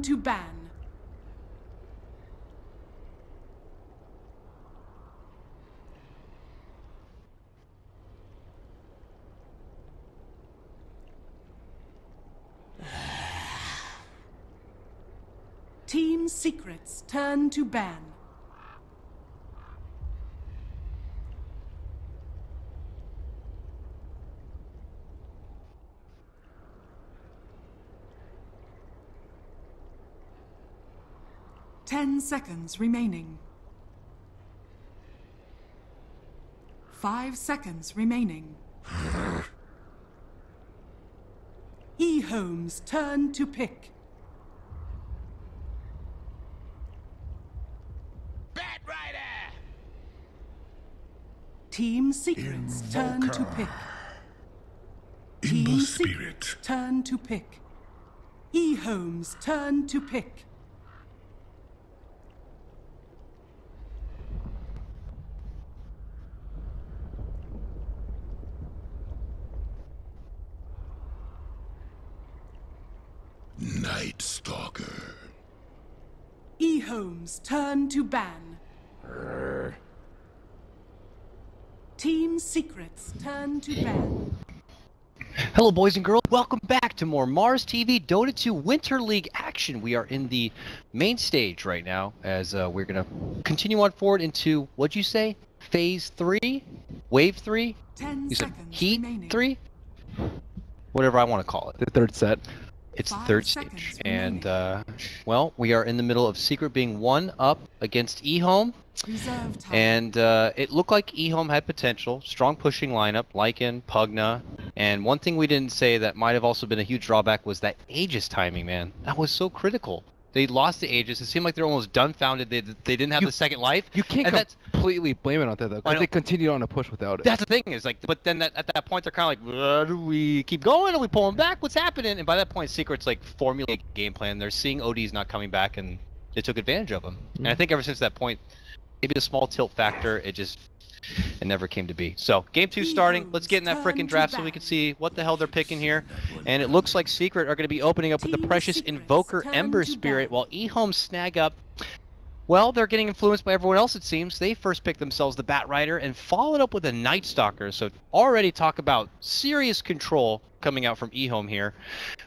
to ban. Team Secrets turn to ban. Ten seconds remaining. 5 seconds remaining. EHOME's turn to pick. Team Secrets turn to pick. Team Secrets turn to pick. EHOME's turn to pick. Night Stalker. EHOME's turn to ban. Team Secrets turn to ban. Hello boys and girls, welcome back to more MarsTV Dota 2 Winter League action. We are in the main stage right now as we're going to continue on forward into, what'd you say? Phase 3? Wave 3? 10 You said seconds Heat remaining. 3? Whatever I want to call it. The third set. It's the 5 third seconds stage. remaining. And, well, we are in the middle of Secret being 1 up against EHOME. Reserve time. And it looked like EHOME had potential. Strong pushing lineup, Lycan, Pugna. And one thing we didn't say that might have also been a huge drawback was that Aegis timing, man. That was so critical. They lost the Aegis. It seemed like they're almost dumbfounded they didn't have the second life. You can't and that's completely blame it on that, though, I because know. they continued on a push without it. That's the thing is like, but then at that point they're kind of like, do we keep going? Are we pulling back? What's happening? And by that point, Secret's like formulating a game plan. They're seeing ODs not coming back, and they took advantage of them. And I think ever since that point, maybe a small tilt factor, it never came to be. So game 2 starting. Let's get in that frickin' draft so we can see what the hell they're picking here. And it looks like Secret are going to be opening up with the Team precious Secrets Invoker turn Ember to Spirit, battle. while EHOME snag up. Well, they're getting influenced by everyone else, it seems. They first picked themselves the Bat Rider and followed up with a Night Stalker. So already talk about serious control coming out from EHOME here.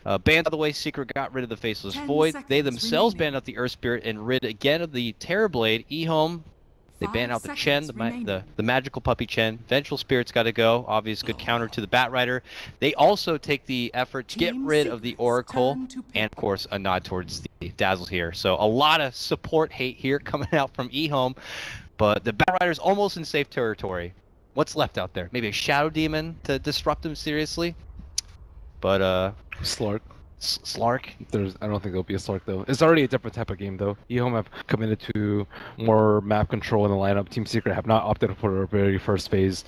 Banned out of the way, Secret got rid of the Faceless 10 Void. They seconds themselves remaining. banned out the Earth Spirit and rid again of the Terrorblade. EHOME, they 5 ban out the Chen, seconds remaining. the magical puppy Chen. Vengeful Spirit's got to go. Obvious good counter to the Bat Rider. They also take the effort to get Team rid of the Secrets Oracle, turn to pick. and of course a nod towards the Dazzles here. So a lot of support hate here coming out from EHOME, but the Bat Rider's almost in safe territory. What's left out there? Maybe a Shadow Demon to disrupt him seriously, but Slark. Slark. I don't think there'll be a Slark, though. It's already a different type of game, though. EHOME have committed to more map control in the lineup. Team Secret have not opted for their very first phase,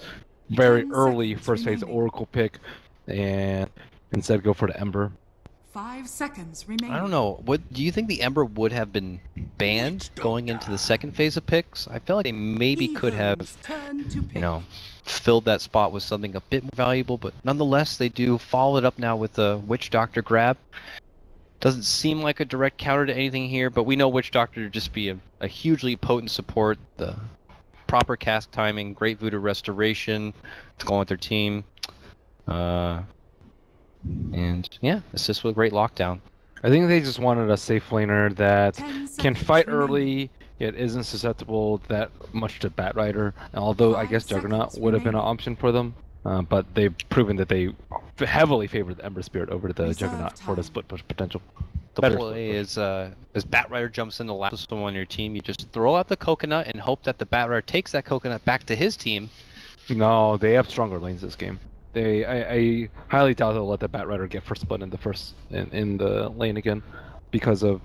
very 10 early seconds first phase remaining. Oracle pick, and instead go for the Ember. 5 seconds remaining. I don't know. What do you think the Ember would have been banned going into the second phase of picks? I feel like they maybe could have, EHOME's turn to pick. you know, filled that spot with something a bit more valuable, but nonetheless they do follow it up now with the Witch Doctor grab. Doesn't seem like a direct counter to anything here, but we know Witch Doctor to just be a hugely potent support. The proper cast timing, great Voodoo Restoration to go on with their team. And yeah, assist with great lockdown. I think they just wanted a safe laner that 10 can seconds fight remaining. early, yet isn't susceptible that much to Bat Rider. Although I 5 guess Juggernaut seconds would have been an remaining. option for them, but they've proven that they heavily favor the Ember Spirit over the Reserve Juggernaut for the time. split push potential. The Better play split is, as Bat Rider jumps in the lap of someone on your team, you just throw out the coconut and hope that the Bat Rider takes that coconut back to his team. push. No, they have stronger lanes this game. I highly doubt they'll let the Bat Rider get first split in the lane again, because of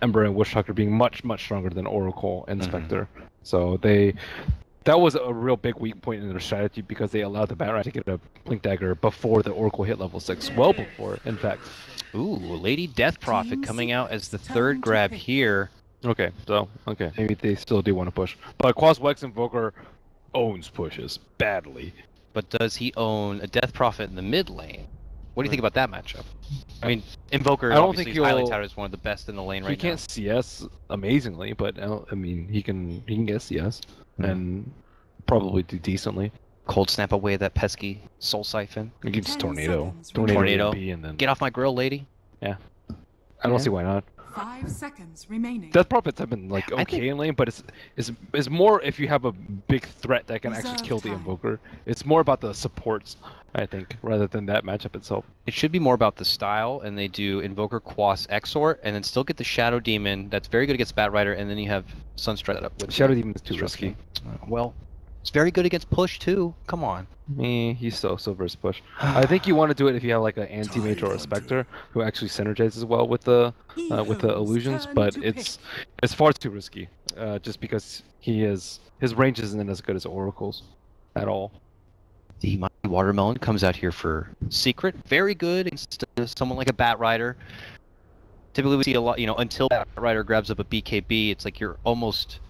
Ember and Witch Doctor being much stronger than Oracle and Spectre. So that was a real big weak point in their strategy, because they allowed the Bat Rider to get a Blink Dagger before the Oracle hit level 6, well before, in fact. Ooh, Lady Death Prophet Team coming out as the Secrets third turn to grab pick. here. Okay, maybe they still do want to push, but Quas Invoker owns pushes badly. But does he own a Death Prophet in the mid lane? What do you think about that matchup? I mean, Invoker, I don't obviously, think is highly he'll- touted as one of the best in the lane He right can't CS amazingly, but I mean, he can get CS and probably do decently. now. Cold snap away that pesky soul siphon. He can just 10 tornado, seconds Tornado. B, and then Get off my grill, lady. I don't see why not. 5 seconds remaining. Death Prophets have been like I okay think- in lane, but it's more if you have a big threat that can actually Reserve kill the time. Invoker. It's more about the supports, I think, rather than that matchup itself. It should be more about the style, and they do Invoker, Quas, Exort, and then still get the Shadow Demon. That's very good against Bat Rider, and then you have Sunstrike up with Shadow Demon is too it's risky. Well, it's very good against Push too. Come on. He's so versus push. I think you want to do it if you have like an anti-mage or a Spectre who actually synergizes well with the illusions, but it's far too risky. Just because his range isn't as good as Oracle's at all. The Mighty Watermelon comes out here for Secret. Very good against someone like a Bat Rider. Typically we see a lot, until Bat Rider grabs up a BKB, it's like you're almost...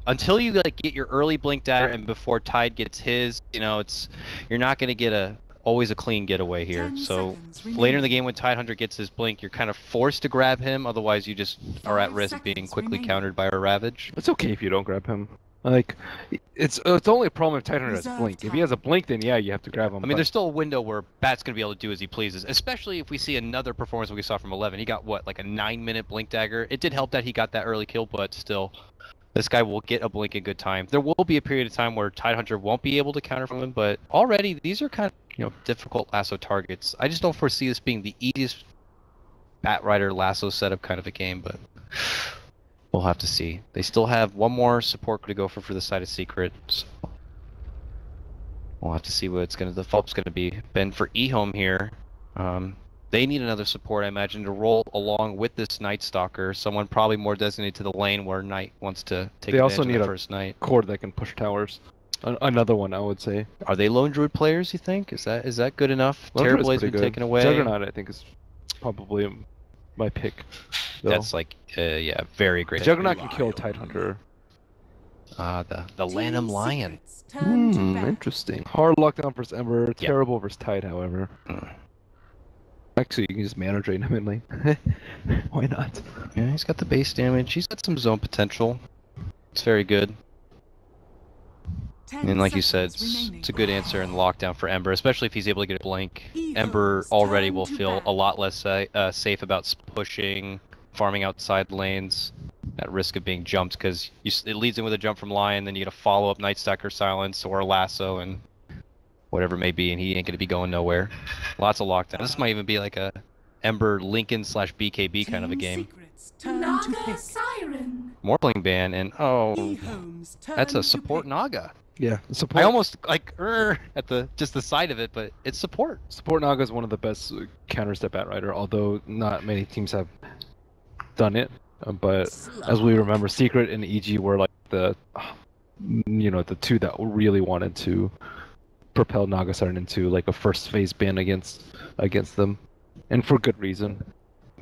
Until you like get your early blink dagger and before Tide gets his, you're not going to get always a clean getaway here. 10 So seconds later in the remaining. game when Tidehunter gets his blink, you're kind of forced to grab him, otherwise you just are at 5 risk of being seconds quickly remaining. countered by a Ravage. It's okay if you don't grab him. Like, it's only a problem if Tidehunter has Reserve blink. If he has a blink, then yeah, you have to grab him. I mean, there's still a window where Bat's going to be able to do as he pleases, especially if we see another performance we saw from 11. He got, like a 9-minute blink dagger. It did help that he got that early kill, but still, this guy will get a blink in good time. There will be a period of time where Tidehunter won't be able to counter from him, but already these are kind of, difficult lasso targets. I just don't foresee this being the easiest Bat Rider lasso setup kind of a game, but we'll have to see. They still have one more support to go for the side of Secret. So we'll have to see what the follow-up's going to be. Ben, for EHOME here, they need another support, I imagine, to roll along with this Night Stalker. Someone probably more designated to the lane where Knight wants to take They also advantage need of a the first Knight. cord that can push towers. Another one, I would say. Are they lone druid players, you think? Is that good enough? Lone Druid's Terrible has pretty been good. taken away. Juggernaut, I think, is probably my pick. though. That's like, yeah, very great. Juggernaut can kill a Tidehunter. The Lanham Lion. Secrets turn to bat. Interesting. Hard lockdown versus Ember, terrible versus Tide, however. Mm. Actually, you can just mana drain him in lane. Why not? Yeah, he's got the base damage. He's got some zone potential. It's very good. 10 And like you said, seconds remaining. it's a good answer in lockdown for Ember, especially if he's able to get a blink. Eagles Ember already turn will to feel bat. a lot less safe about pushing, farming outside lanes, at risk of being jumped, because it leads in with a jump from Lion, then you get a follow-up Night Stalker Silence or a Lasso, and whatever it may be, and he ain't going to be going nowhere. Lots of lockdown. This might even be like a Ember Lincoln / BKB kind of a Team game. Secrets turn to Naga pick. Siren. Morphling ban, and EHOME's that's turn a to support pick. Naga. Yeah, support. I almost like at just the side of it, but it's support. Support Naga is one of the best counters to Bat Rider, although not many teams have done it. But as we remember, Secret and EG were like the two that really wanted to propel Naga Siren into like a first phase ban against them, and for good reason.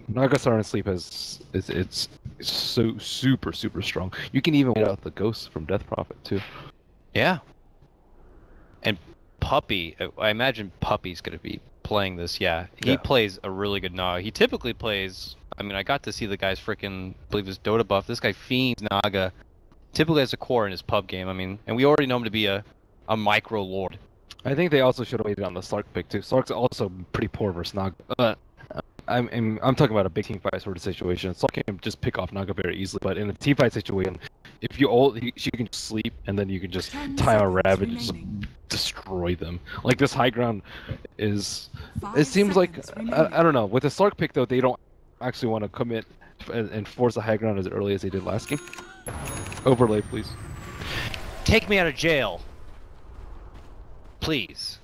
Naga Siren Sleep it's so super strong. You can even get out the ghosts from Death Prophet too. Yeah. And Puppy, I imagine Puppy's going to be playing this, yeah. He Yeah. plays a really good Naga. He typically plays, I mean, I got to see the guy's freaking, I believe his Dota buff. This guy fiends Naga. Typically has a core in his pub game, I mean, and we already know him to be a micro lord. I think they also should have waited on the Slark pick too. Slark's also pretty poor versus Naga. I'm talking about a big team fight sort of situation. Slark can just pick off Naga very easily, but in a team fight situation, if you she can just sleep and then you can just 10 tie a seconds Ravage and just remaining. destroy them. Like this high ground is. 5 It seems like seconds I remaining. don't know. With the Slark pick though, they don't actually want to commit and force a high ground as early as they did last game. Overlay, please. Take me out of jail. Please.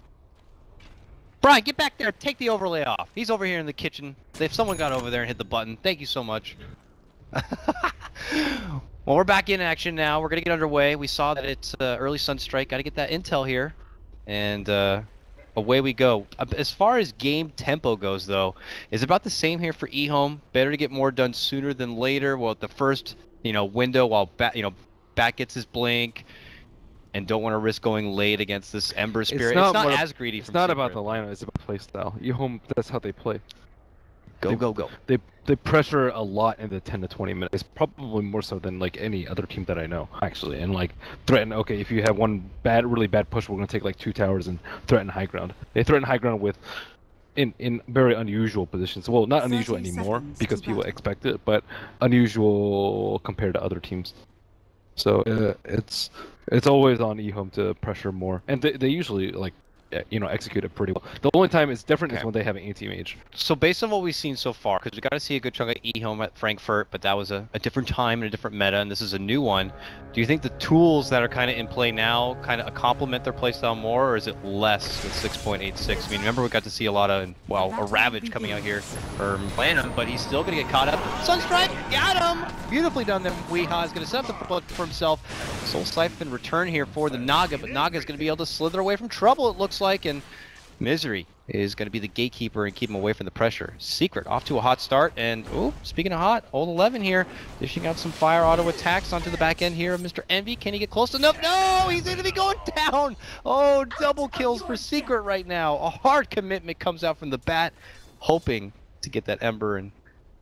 Brian, get back there. Take the overlay off. He's over here in the kitchen. If someone got over there and hit the button, thank you so much. Well, we're back in action now. We're going to get underway. We saw that it's early Sunstrike. Got to get that intel here. And away we go. As far as game tempo goes, though, it's about the same here for EHOME. Better to get more done sooner than later. Well, the first window while Bat gets his blink. and don't want to risk going late against this Ember Spirit. It's It's not not as greedy. It's not about the lineup, it's about playstyle. EHOME, that's how they play. Go. They pressure a lot in the 10 to 20 minutes. Probably more so than like any other team that I know, actually. And like threaten, okay, if you have one really bad push, we're gonna take like 2 towers and threaten high ground. They threaten high ground with in very unusual positions. Well, not unusual 30 anymore seconds because to people battle. expect it, but unusual compared to other teams. So it's always on EHOME to pressure more, and they usually like execute it pretty well. The only time it's different is when they have an anti-mage. So based on what we've seen so far, because we got to see a good chunk of EHOME at Frankfurt, but that was a different time and a different meta, and this is a new one. Do you think the tools that are kind of in play now kind of complement their playstyle more, or is it less with 6.86? I mean, remember we got to see a lot of, well, a Ravage coming out here for Lanham, but he's still going to get caught up. Sunstrike, got him! Beautifully done there. Weeha is going to set up the book for himself. Soul Siphon return here for the Naga, but Naga is going to be able to slither away from trouble, it looks like, and Misery is going to be the gatekeeper and keep him away from the pressure. Secret off to a hot start, and oh, speaking of hot, old 11 here, dishing out some fire auto attacks onto the back end here of Mr. Envy. Can he get close enough? No, he's going to be going down. Oh, double kills for Secret right now. A hard commitment comes out from the bat, hoping to get that Ember, and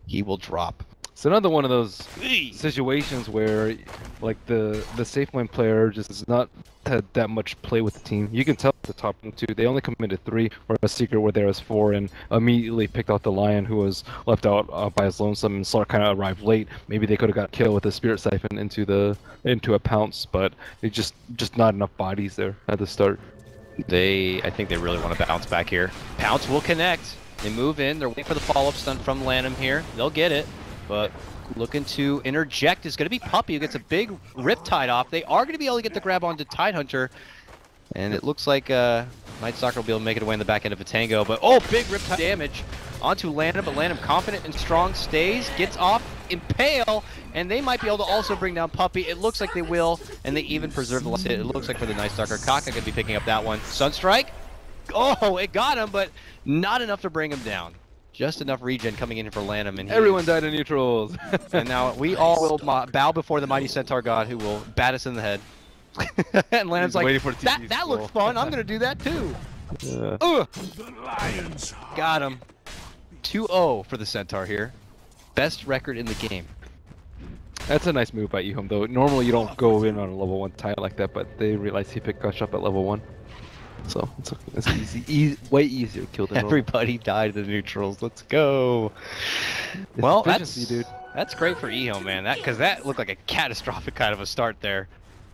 he will drop. It's another one of those situations where, like, the safe lane player just has not had that much play with the team. You can tell the top 2, they only committed 3, whereas Secret where there was 4, and immediately picked out the Lion who was left out by his lonesome, and Slark kind of arrived late. Maybe they could have got a kill with the Spirit Siphon into a pounce, but it just not enough bodies there at the start. I think they really want to bounce back here. Pounce will connect. They move in. They're waiting for the follow-up stun from Lanham here. They'll get it. But looking to interject is going to be Puppy, who gets a big rip tied off. They are going to be able to get the grab onto Tidehunter. And it looks like Night Stalker will be able to make it away in the back end of a Tango. But oh, big rip tie damage onto Lanham. But Lanham confident and strong, stays, gets off, Impale. And they might be able to also bring down Puppy. It looks like they will. And they even preserve the last hit. It looks like for the Night Stalker. Kaka going to be picking up that one. Sunstrike. Oh, it got him, but not enough to bring him down. Just enough regen coming in for Lanham, and everyone died in neutrals. And now we all will bow before the mighty Centaur God, who will bat us in the head. And Lanham's like, that looks fun. I'm gonna do that too. Got him. 2-0 for the Centaur here. Best record in the game. That's a nice move by EHOME, though. Normally you don't go in on a level 1 tile like that, but they realized he picked Gush up at level 1. So it's easy, way easier to kill than everybody died in the neutrals. Let's go. Well, dude. That's great for EHOME, man. Because that looked like a catastrophic kind of a start there.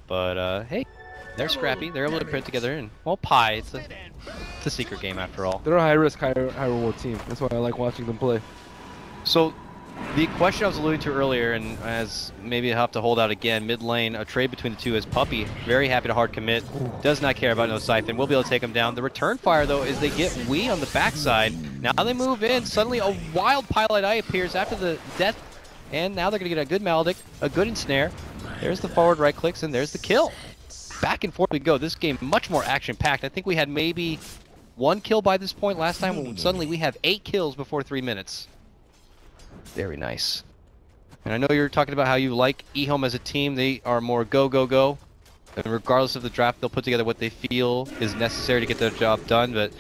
But hey, they're scrappy. They're able to put it together. And well, Pi, it's a secret game after all. They're a high risk, high reward team. That's why I like watching them play. So the question I was alluding to earlier, and as maybe I have to hold out again, mid lane, a trade between the two is Puppy. Very happy to hard commit. Does not care about no Siphon. We'll be able to take him down. The return fire, though, is they get Wee on the backside. Now they move in. Suddenly a wild Pilot Eye appears after the death. And now they're going to get a good Maledict, a good Ensnare. There's the forward right clicks, and there's the kill. Back and forth we go. This game much more action-packed. I think we had maybe 1 kill by this point last time, when suddenly we have 8 kills before 3 minutes. Very nice. And I know you're talking about how you like EHOME as a team. They are more go, go, go. And regardless of the draft, they'll put together what they feel is necessary to get their job done. But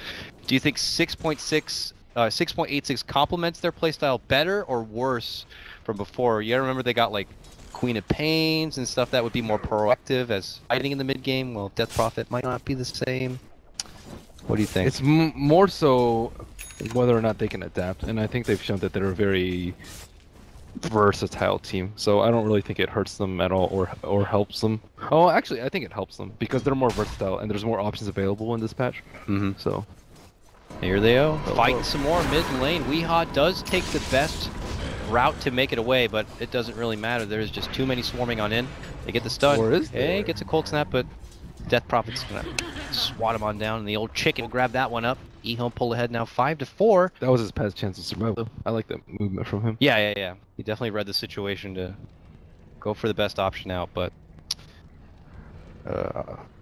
do you think 6.86 complements their playstyle better or worse from before? You gotta remember they got like Queen of Pains and stuff that would be more proactive as fighting in the mid game. Well, Death Prophet might not be the same. What do you think? It's more so whether or not they can adapt, and I think they've shown that they're a very versatile team, so I don't really think it hurts them at all or helps them. Oh, actually, I think it helps them because they're more versatile and there's more options available in this patch. So here they go, fighting some more mid lane. Weeha does take the best route to make it away, but it doesn't really matter. There's just too many swarming on in. They get the stun. Hey, gets a cold snap, but Death Prophet's gonna swat him on down, and the old chicken will grab that one up. EHOME pull ahead now 5-4. That was his best chance of survival. I like that movement from him. Yeah. He definitely read the situation to go for the best option out, but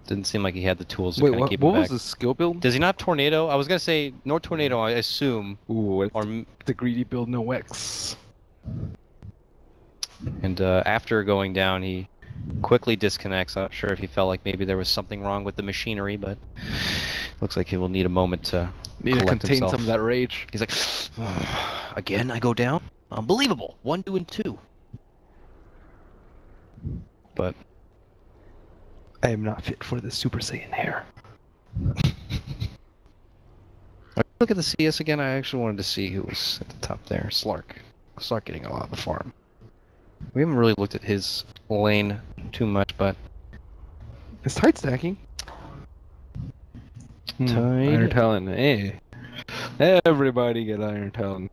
didn't seem like he had the tools to kind of keep him back. What was his skill build? Does he not have Tornado? I was gonna say no Tornado, I assume. Ooh, or the greedy build, no X. And after going down, he quickly disconnects. I'm not sure if he felt like maybe there was something wrong with the machinery, but looks like he will need a moment to contain some of that rage. He's like, again, I go down? Unbelievable. 1, 2, and 2. But I am not fit for the Super Saiyan hair. Look at the CS again. I actually wanted to see who was at the top there. Slark. Slark getting a lot of the farm. We haven't really looked at his lane too much, but it's tight stacking. Iron Talon. Hey. Everybody get Iron Talon.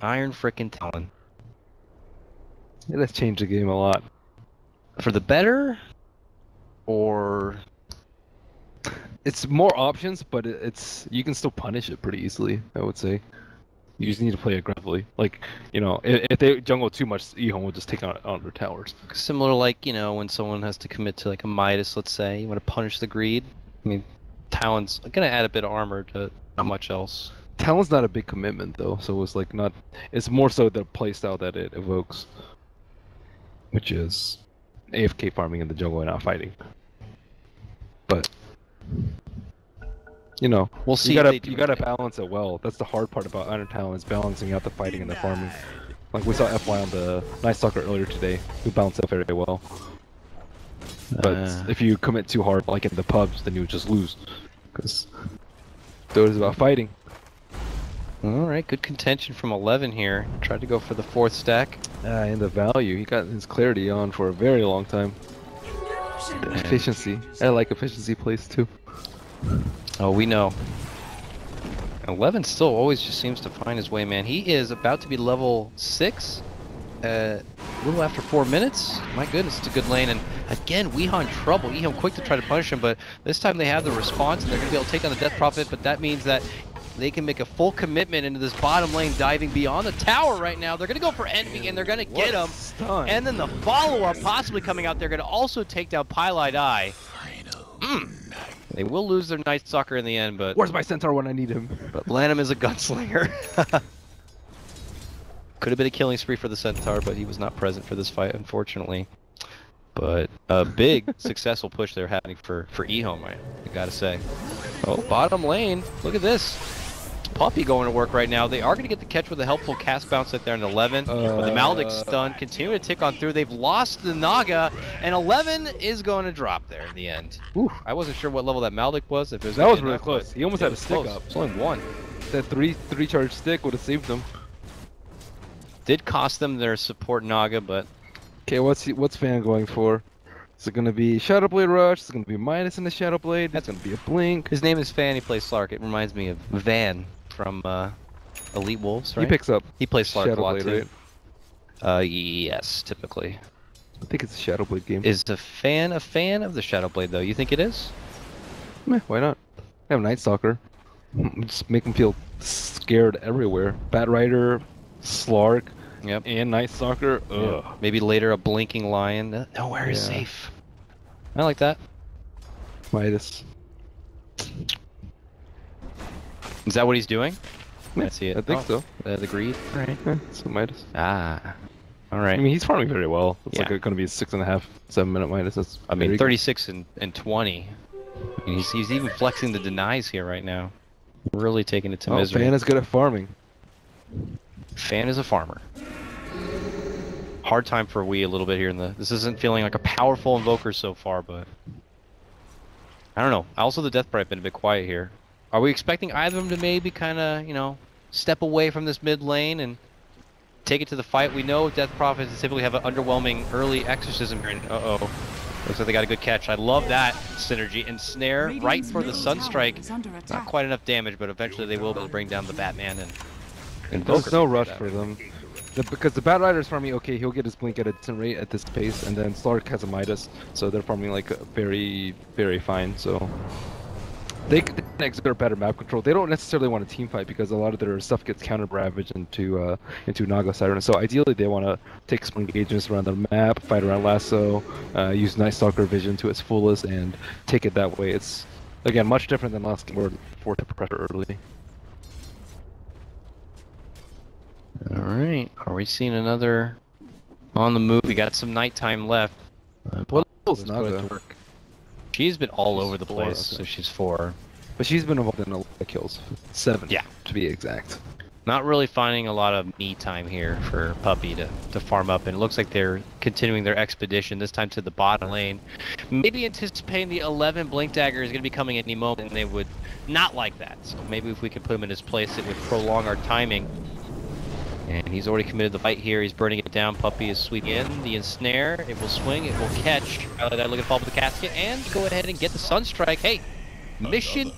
Iron frickin' Talon. It has changed the game a lot. For the better? Or... It's more options, but it's you can still punish it pretty easily, I would say. You just need to play aggressively. Like, you know, if they jungle too much, EHOME will just take out their towers. Similar like, you know, when someone has to commit to like a Midas, let's say, you want to punish the greed. I mean, Talon's gonna add a bit of armor to not much else. Talon's not a big commitment though, so it's like not. It's more so the playstyle that it evokes, which is AFK farming in the jungle and not fighting. But you know, we'll see. You gotta balance it well. That's the hard part about Iron Talon is balancing out the fighting and the farming. Like we saw FY on the Night Stalker earlier today, who balanced out very well. But if you commit too hard, like in the pubs, then you would just lose. Because Dota is about fighting. Alright, good contention from 11 here. Tried to go for the 4th stack. And the value. He got his clarity on for a very long time. Efficiency. I like efficiency plays too. Oh, we know. 11 still always just seems to find his way, man. He is about to be level 6. A little after 4 minutes. My goodness, it's a good lane. And again, Weehaw in trouble. EHOME quick to try to punish him, but this time they have the response and they're going to be able to take on the Death Prophet, but that means that they can make a full commitment into this bottom lane, diving beyond the tower right now. They're going to go for Envy, and they're going to get him. Stun. And then the follow-up possibly coming out. They're going to also take down Pylite Eye. They will lose their Night Stalker in the end, but... Where's my Centaur when I need him? But Lanham is a gunslinger. Could have been a killing spree for the Centaur, but he was not present for this fight, unfortunately. But a big successful push they're having for EHOME, I gotta say. Oh, bottom lane. Look at this. Puppy going to work right now. They are going to get the catch with a helpful cast bounce right there in 11. But the Maldic stun continue to tick on through. They've lost the Naga, and 11 is going to drop there in the end. Ooh, I wasn't sure what level that Maldic was. If it was that was really close. He almost had a stick up. It's only one. That three charge stick would have saved them. Did cost them their support Naga, but... Okay, what's Fan going for? Is it going to be Shadow Blade Rush? Is it going to be Midas in the Shadow Blade? That's going to be a Blink. His name is Fan, he plays Slark. It reminds me of Van from Elite Wolves, right? He picks up. He plays Slark Shadow a lot Blade, too. Right? Yes, typically. I think it's a Shadow Blade game. Is a fan of the Shadow Blade though? You think it is? Meh, why not? I have Night Stalker. Just make him feel scared everywhere. Bat Rider, Slark, and Night Stalker. Ugh. Maybe later a Blinking Lion. Nowhere is safe. I like that. Midas. Is that what he's doing? Yeah, I see it. I think so. The greed. Right. Yeah, so Midas. Ah. All right. I mean, he's farming very well. It's like going to be a 6.5, 7 minute Midas. That's I mean, 36 and 20. I mean, he's even flexing the denies here right now. Really taking it to misery. Fan is good at farming. Fan is a farmer. Hard time for Wii a little bit here in the... This isn't feeling like a powerful invoker so far, but... I don't know. Also, the Death Bright been a bit quiet here. Are we expecting either of them to maybe kind of, you know, step away from this mid lane and take it to the fight? We know Death Prophets typically have an underwhelming early exorcism here. Uh-oh. Looks like they got a good catch. I love that synergy. And Snare right for the Sunstrike. Not quite enough damage, but eventually they will be able to bring down the Batman and Invoker. There's no rush for them. Because the Bat Rider's farming, okay, he'll get his Blink at a decent rate at this pace, and then Slark has a Midas, so they're farming like very, very fine, so... They can exert better map control. They don't necessarily want a team fight because a lot of their stuff gets counter-ravaged into Naga Siren. So ideally they want to take some engagements around the map, fight around Lasso, use Night Stalker vision to its fullest, and take it that way. It's, again, much different than last game where Fort to pressure early. Alright, are we seeing another On the move, we got some nighttime left. What Let's level's put it to Naga? work. She's been all She's over the 4, place, okay. so she's 4. But she's been involved in a lot of kills. 7, Yeah. to be exact. Not really finding a lot of me time here for Puppy to farm up, and it looks like they're continuing their expedition, this time to the bottom lane. Maybe anticipating the 11 Blink Dagger is going to be coming any moment, and they would not like that. So maybe if we could put him in his place, it would prolong our timing. And he's already committed the fight here. He's burning it down. Puppy is sweeping in. The ensnare. It will swing. It will catch. Looking to fall with the casket. And go ahead and get the Sunstrike. Hey, mission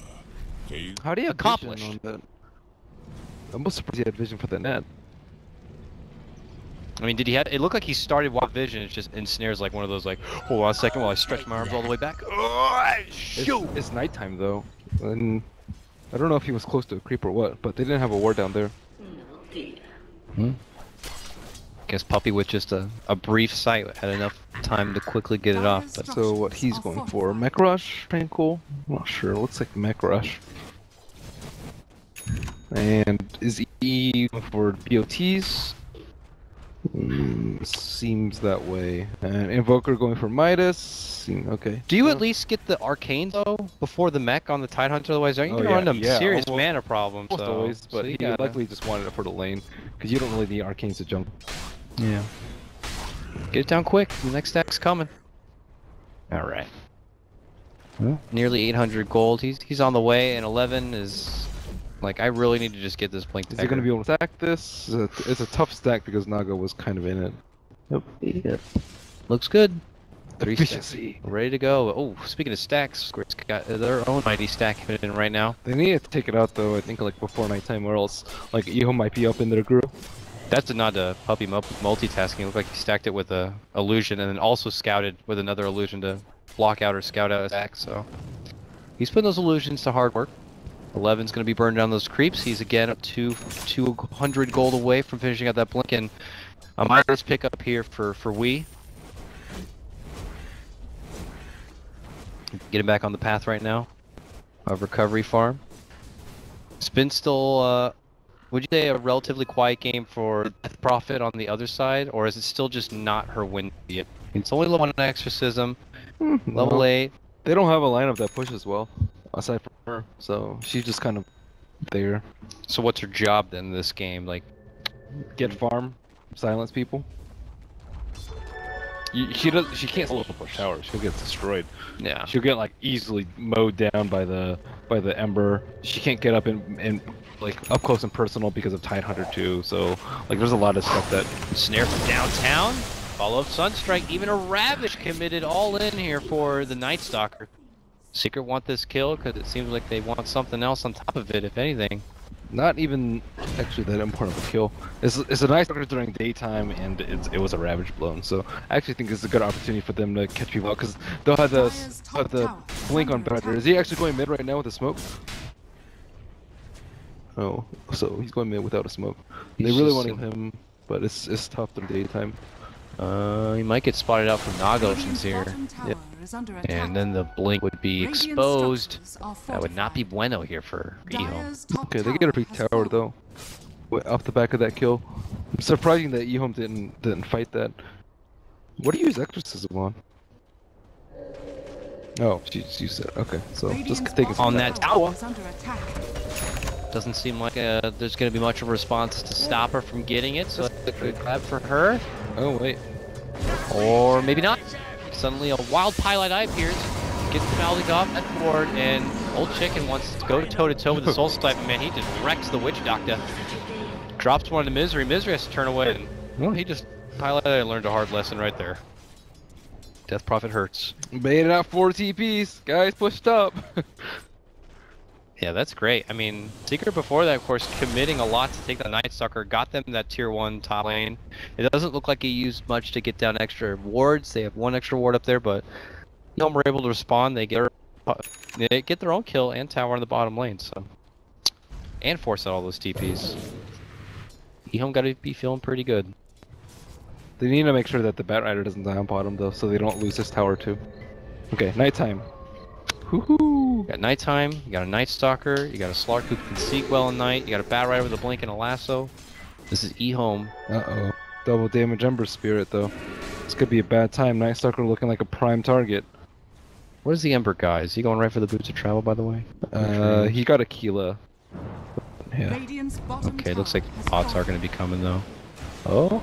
How do you have accomplished. vision on that? I'm most surprised he had vision for the net. I mean, did he have... It looked like he started Wild Vision. It's just ensnares like one of those, like, hold on a second while I stretch my arms all the way back. Shoot! It's nighttime though, and I don't know if he was close to a creep or what, but they didn't have a ward down there. Guess Puppy with just a brief sight had enough time to quickly get it off. But So what he's going for, Mech Rush, Tranquil? I'm not sure, looks like Mech Rush. And is he going for BOTs? Seems that way. And Invoker going for Midas, okay. do you at least get the Arcane, though, before the mech on the Tidehunter? Otherwise, aren't you going to run into serious almost, mana problems? almost So, always, but so you he gotta- likely just wanted it for the lane, because you don't really need Arcanes to jump. Yeah. Get it down quick. The next stack's coming. All right. Yeah. Nearly 800 gold. He's on the way, and 11 is like, I really need to just get this Blink Is Dagger. he going to be able to stack this? It's a tough stack because Naga was kind of in it. Yep. Looks good. 3 stacks. Efficiency. Ready to go. Oh, speaking of stacks, Square's got their own mighty stack in right now. They need to take it out though, I think like before nighttime, or else like EHOME might be up in their group. That's a nod to Puppy multitasking. It looked like he stacked it with a illusion and then also scouted with another illusion to block out or scout out his attack. So he's putting those illusions to hard work. 11's going to be burning down those creeps. He's again up to 200 gold away from finishing out that blink, and a Midas pick up here for Wee. Get him back on the path right now of recovery farm. It's been still would you say a relatively quiet game for Death Prophet on the other side, or is it still just not her win yet? It's only level 1 exorcism, level No. 8. They don't have a lineup that pushes well, aside from her, so she's just kind of there. So what's her job then in this game? Like, Get farm, silence people. She can't solo push towers. She'll get destroyed. yeah. She'll get like easily mowed down by the Ember. She can't get up in like up close and personal because of Tidehunter too. So like there's a lot of stuff that Snare from downtown. Follow up Sunstrike. Even a Ravage committed all in here for the Night Stalker. Secret want this kill because it seems like they want something else on top of it, if anything. not even actually that important of a kill. It's a nice target during daytime, and it was a Ravage blown. So I actually think it's a good opportunity for them to catch people out because they'll have the blink on Badger. Is he actually going mid right now with the smoke? Oh, so he's going mid without a smoke. They He's really just wanted him, but it's tough during daytime. He might get spotted out from Nagotions here. Yep. And then the blink would be exposed. That would not be bueno here for EHOME. Okay, they get a free tower though. Off the back of that kill. Surprising that EHOME didn't fight that. What do you use Exorcism on? Oh, she's used it. Okay, so just taking some On time. that tower. Doesn't seem like there's going to be much of a response to stop her from getting it, so that's a good grab for her. Oh wait. Or maybe not. Suddenly a wild pilot eye appears, gets the Malik off that board, and Old Chicken wants to go toe-to-toe with the Soul Sniper. Man, he just wrecks the Witch Doctor. Drops one to Misery. Misery has to turn away, and well, he just pilot eye learned a hard lesson right there. Death Prophet hurts. Baited out 4 TPs. Guys pushed up. Yeah, that's great. I mean, Secret before that, of course, committing a lot to take the Night Stalker, got them that tier 1 top lane. It doesn't look like he used much to get down extra wards. They have 1 extra ward up there, but EHOME were able to respond. They get their own kill and tower in the bottom lane, so. And force out all those TPs. EHOME got to be feeling pretty good. They need to make sure that the Bat Rider doesn't die on bottom though, so they don't lose this tower too. Okay, nighttime. Woohoo! You got Nighttime, you got a Night Stalker, you got a Slark who can seek well at night, you got a Bat Rider with a blink and a lasso. This is EHOME. Uh-oh. Double damage Ember Spirit though. This could be a bad time. Night Stalker looking like a prime target. Where's the Ember guy? Is he going right for the Boots of Travel, by the way? He got Aquila. Yeah. Radiant's bottom Okay, looks like tower has bots are going to be coming though. Oh,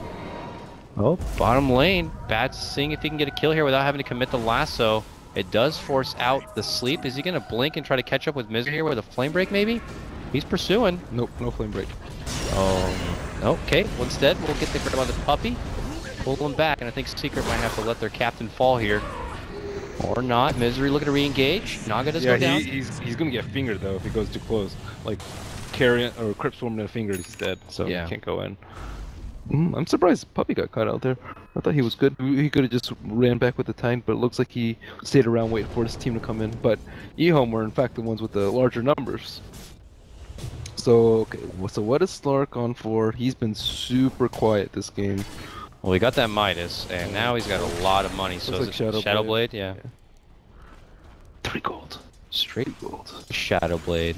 bottom lane. Bat's seeing if he can get a kill here without having to commit the lasso. It does force out the sleep. Is he going to blink and try to catch up with Misery here with a flame break maybe? He's pursuing. Nope, no flame break. Okay. Well, instead, we'll get the grab on the puppy, pull him back, and I think Secret might have to let their captain fall here. Or not. Misery looking to re-engage. Naga does go down. He's gonna get fingered though if he goes too close. Like carrying or Crypt Swarm to fingered, he's dead, so he can't go in. I'm surprised Puppy got caught out there. I thought he was good. He could have just ran back with the tank, but it looks like he stayed around waiting for his team to come in. But EHOME were in fact the ones with the larger numbers. So okay, so what is Slark on for? He's been super quiet this game. Well, he got that Midas, and now he's got a lot of money. So looks is like it Shadow Blade? Yeah. 3 gold. Straight gold. Shadow Blade.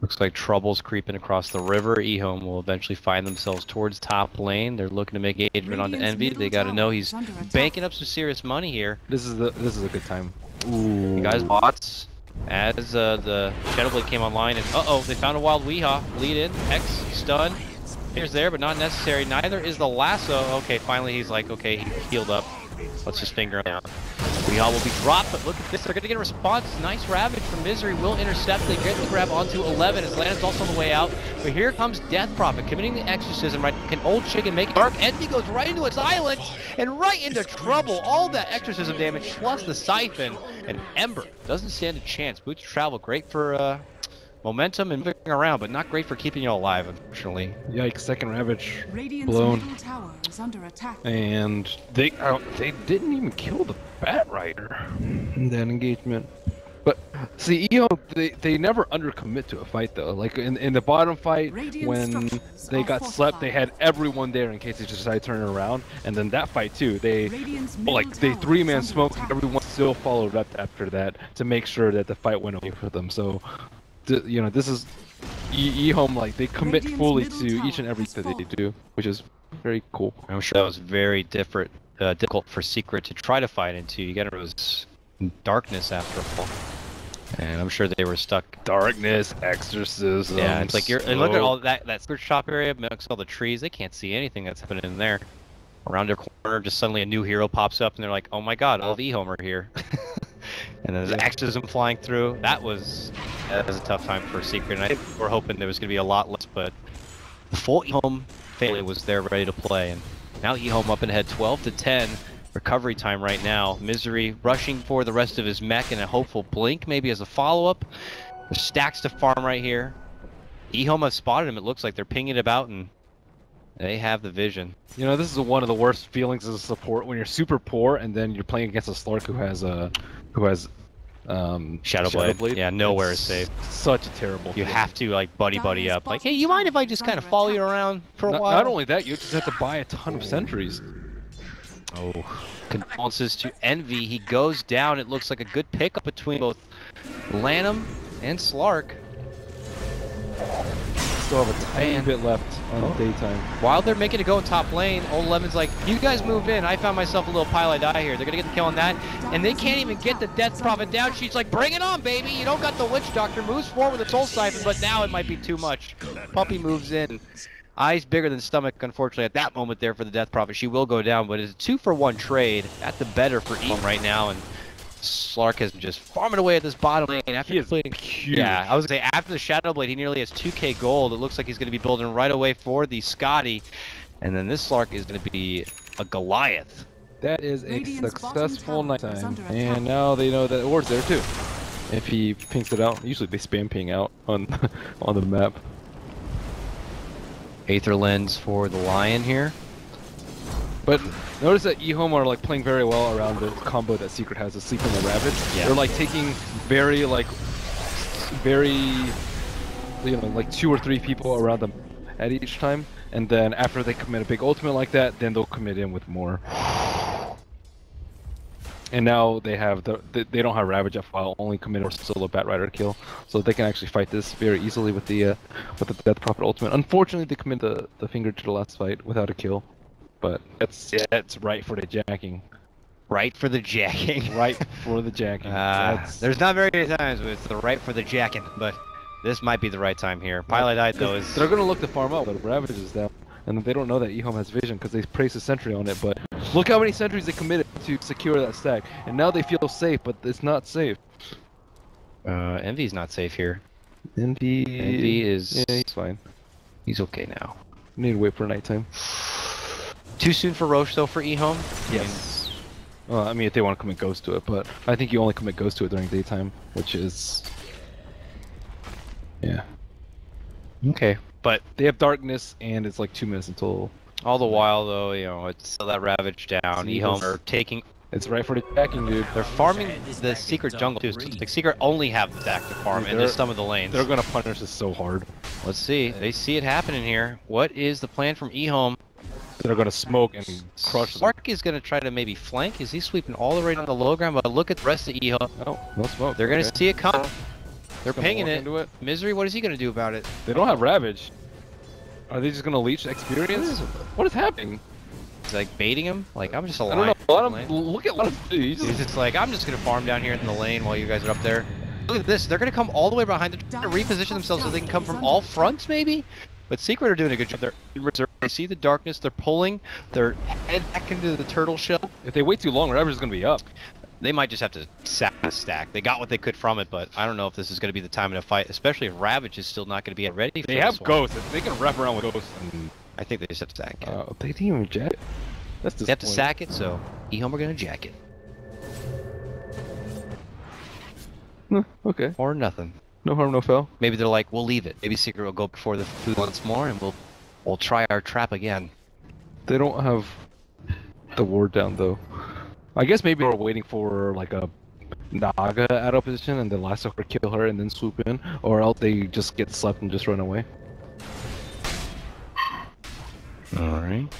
Looks like trouble's creeping across the river. EHOME will eventually find themselves towards top lane. They're looking to make engagement onto Envy. They got to know he's banking up some serious money here. This is a good time. Ooh. You guys, bots. As the Shadow Blade came online, and they found a wild Weehaw. Lead in, X, stun. Here's there, but not necessary. Neither is the lasso. Okay, finally he's like, okay, he healed up. Let's just finger him down. Weehaw will be dropped, but look at this. They're going to get a response. Nice Ravage from Misery will intercept. They get the grab onto 11 as Lana's also on the way out. But here comes Death Prophet committing the exorcism. Right? Can Old Chicken make it dark? Envy goes right into its island and right into trouble. All that exorcism damage plus the siphon. And Ember doesn't stand a chance. Boots of Travel, great for momentum and moving around, but not great for keeping you alive, unfortunately. Yikes, second Ravage Radiant's blown. middle tower is under attack. And they didn't even kill the Bat Rider in that engagement. But see, they never undercommit to a fight though. Like in the bottom fight, when they got slept, they had everyone there in case they just decided to turn it around. And then that fight too, they 3-man smoked, and everyone still followed up after that to make sure that the fight went away for them. So you know, this is EHOME, like they commit fully to each and everything that they do, which is very cool. I'm sure that was very difficult for Secret to try to fight into. You get it was darkness after all, and I'm sure they were stuck. Darkness, exorcism. Yeah, it's like and look at all that Secret shop area amongst all the trees. They can't see anything that's happening in there. Around their corner, just suddenly a new hero pops up, and they're like, "Oh my God, all the EHOME are here." And there's exorcism flying through. That was a tough time for Secret, and I think we're hoping there was going to be a lot less, but the full EHOME family was there ready to play, and now EHOME up and ahead 12-10. Recovery time right now. Misery rushing for the rest of his mech and a hopeful blink maybe as a follow-up. There's stacks to farm right here. EHOME has spotted him. It looks like they're pinging about, and they have the vision. You know, this is one of the worst feelings as a support when you're super poor and then you're playing against a Slark who has Shadow Blade. Yeah, nowhere is safe. Such a terrible You feeling. have to like buddy up. Like, hey, you mind if I just kind of follow you around for a while? Not only that, you just have to buy a ton of sentries. Oh, condolences to Envy. He goes down. It looks like a good pickup between both Lanham and Slark. Still have a tiny bit left on daytime. While they're making it go in top lane, Old Lemon's like, you guys move in. I found myself a little pile I die here. They're going to get the kill on that. And they can't even get the Death Prophet down. She's like, bring it on, baby. You don't got the Witch Doctor. Moves forward with the Soul Siphon, but now it might be too much. Puppy moves in. Eyes bigger than stomach, unfortunately, at that moment there for the Death Prophet. She will go down, but it's a 2-for-1 trade. At the better for EHOME right now. And Slark has just farming away at this bottom lane after completing. Yeah, I was gonna say after the Shadow Blade, he nearly has 2k gold. It looks like he's gonna be building right away for the Scotty, and then this Slark is gonna be a Goliath. That is a successful nighttime, and now they know that the ward's there too. If he pinks it out, usually they spam ping out on on the map. Aether Lens for the Lion here. But notice that EHOME are like playing very well around the combo that Secret has, the Sleep and the Ravage. Yeah. They're like taking very, you know, like 2 or 3 people around them at each time, and then after they commit a big ultimate like that, then they'll commit in with more. And now they have they don't have Ravage up while only committed a solo Batrider kill, so they can actually fight this very easily with the Death Prophet ultimate. Unfortunately, they commit the finger to the last fight without a kill, but it's right for the jacking. Right for the jacking. Right for the jacking. There's not very many times with the right for the jacking, but this might be the right time here. Pylite though is... They're gonna look to farm out, but Ravage is down. And they don't know that EHOME has vision because they placed a sentry on it, but look how many sentries they committed to secure that stack. And now they feel safe, but it's not safe. Envy's not safe here. Envy is... Yeah, he's fine. He's okay now. Need to wait for nighttime. Too soon for Roche though for EHOME? Yes. Well, I mean, if they want to commit Ghost to it, but I think you only commit Ghost to it during daytime, which is... Yeah. Okay. But they have Darkness, and it's like 2 minutes until... All the while, though, you know, it's still that Ravage down. EHOME are taking... It's right for the jacking, dude. They're farming the Secret jungle, too. Like, Secret only have the stack to farm, and just some of the lanes. They're gonna punish this so hard. Let's see. They see it happening here. What is the plan from EHOME? They're gonna smoke and crush them. Slark is gonna try to maybe flank. Is he sweeping all the way down the low ground? But look at the rest of EHOME. Oh, no smoke. They're gonna see it come. They're pinging it. Into it. Misery, what is he gonna do about it? They don't have Ravage. Are they just gonna leech experience? What is happening? He's like baiting him? Like, I'm just a I line. don't know. Look at He's just like, I'm just gonna farm down here in the lane while you guys are up there. Look at this. They're gonna come all the way behind. They're trying to reposition themselves so they can come from all fronts, maybe? But Secret are doing a good job. They're in reserve. They see the darkness. They're pulling. They're head back into the turtle shell. If they wait too long, Ravage is gonna be up. They might just have to sack the stack. They got what they could from it, but I don't know if this is going to be the time in a fight, especially if Ravage is still not going to be ready for They have Ghosts. They can wrap around with Ghosts. And... I think they just have to sack it. They didn't even jack it. That's They have to sack it, so EHOME are going to jack it. Okay. Or nothing. No harm, no foul. Maybe they're like, we'll leave it. Maybe Secret will go before the food once more, and we'll try our trap again. They don't have the ward down, though. I guess maybe we're waiting for like a Naga at opposition and then last her kill her and then swoop in, or else they just get slept and just run away. Alright.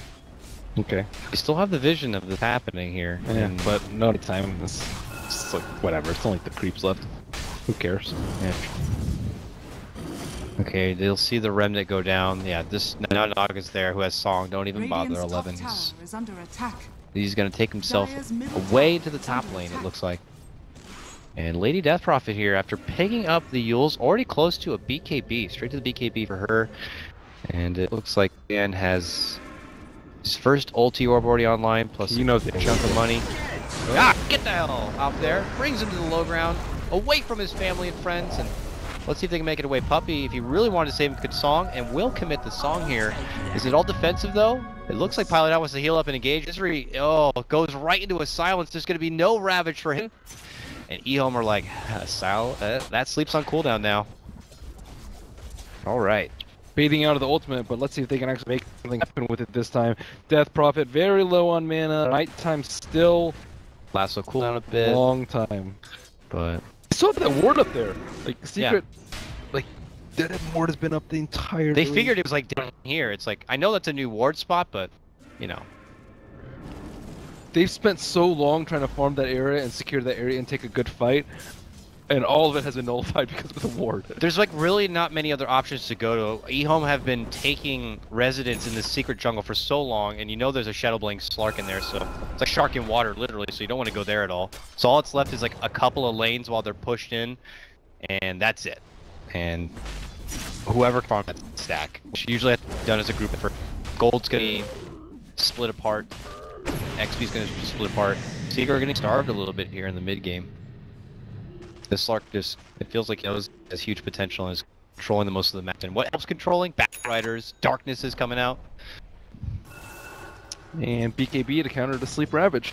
Okay. You still have the vision of this happening here. Yeah, but not at time. It's like whatever. It's only the creeps left. Who cares? Yeah. Okay, they'll see the remnant go down. Yeah, this now Naga's there who has Song. Don't even bother 11. Is under attack. He's going to take himself away to the top lane, it looks like. And Lady Death Prophet here, after picking up the Yules, already close to a BKB. Straight to the BKB for her. And it looks like Dan has his first ulti orb already online, plus a chunk of money. Ah, get the hell out there. Brings him to the low ground, away from his family and friends. And let's see if they can make it away. Puppy, if he really wanted to save him, could Song, and will commit the Song here. Is it all defensive, though? It looks like Pilot Out wants to heal up and engage. Misery, goes right into a silence. There's going to be no Ravage for him. And EHOME are like, that sleeps on cooldown now. All right. Baiting out of the ultimate, but let's see if they can actually make something happen with it this time. Death Prophet, very low on mana. Nighttime still. Lasso cooldown a bit. Long time. But... I saw that ward up there. Like, Secret... Like, that ward has been up the entire They figured it was like down here. It's like, I know that's a new ward spot, but, you know. They've spent so long trying to farm that area and secure that area and take a good fight, and all of it has been nullified because of the ward. There's like really not many other options to go to. EHOME have been taking residence in this secret jungle for so long, and you know there's a Shadowbling Slark in there, so it's like shark in water, literally, so you don't want to go there at all. So all that's left is like a couple of lanes while they're pushed in, and that's it. And whoever farmed that stack, which usually has to be done as a group effort. Gold's gonna be split apart. XP's gonna be split apart. Secret are getting starved a little bit here in the mid game. This Slark just, it feels like it has huge potential and is controlling the most of the map. And what helps controlling? Backriders, darkness is coming out. And BKB to counter the Sleep Ravage.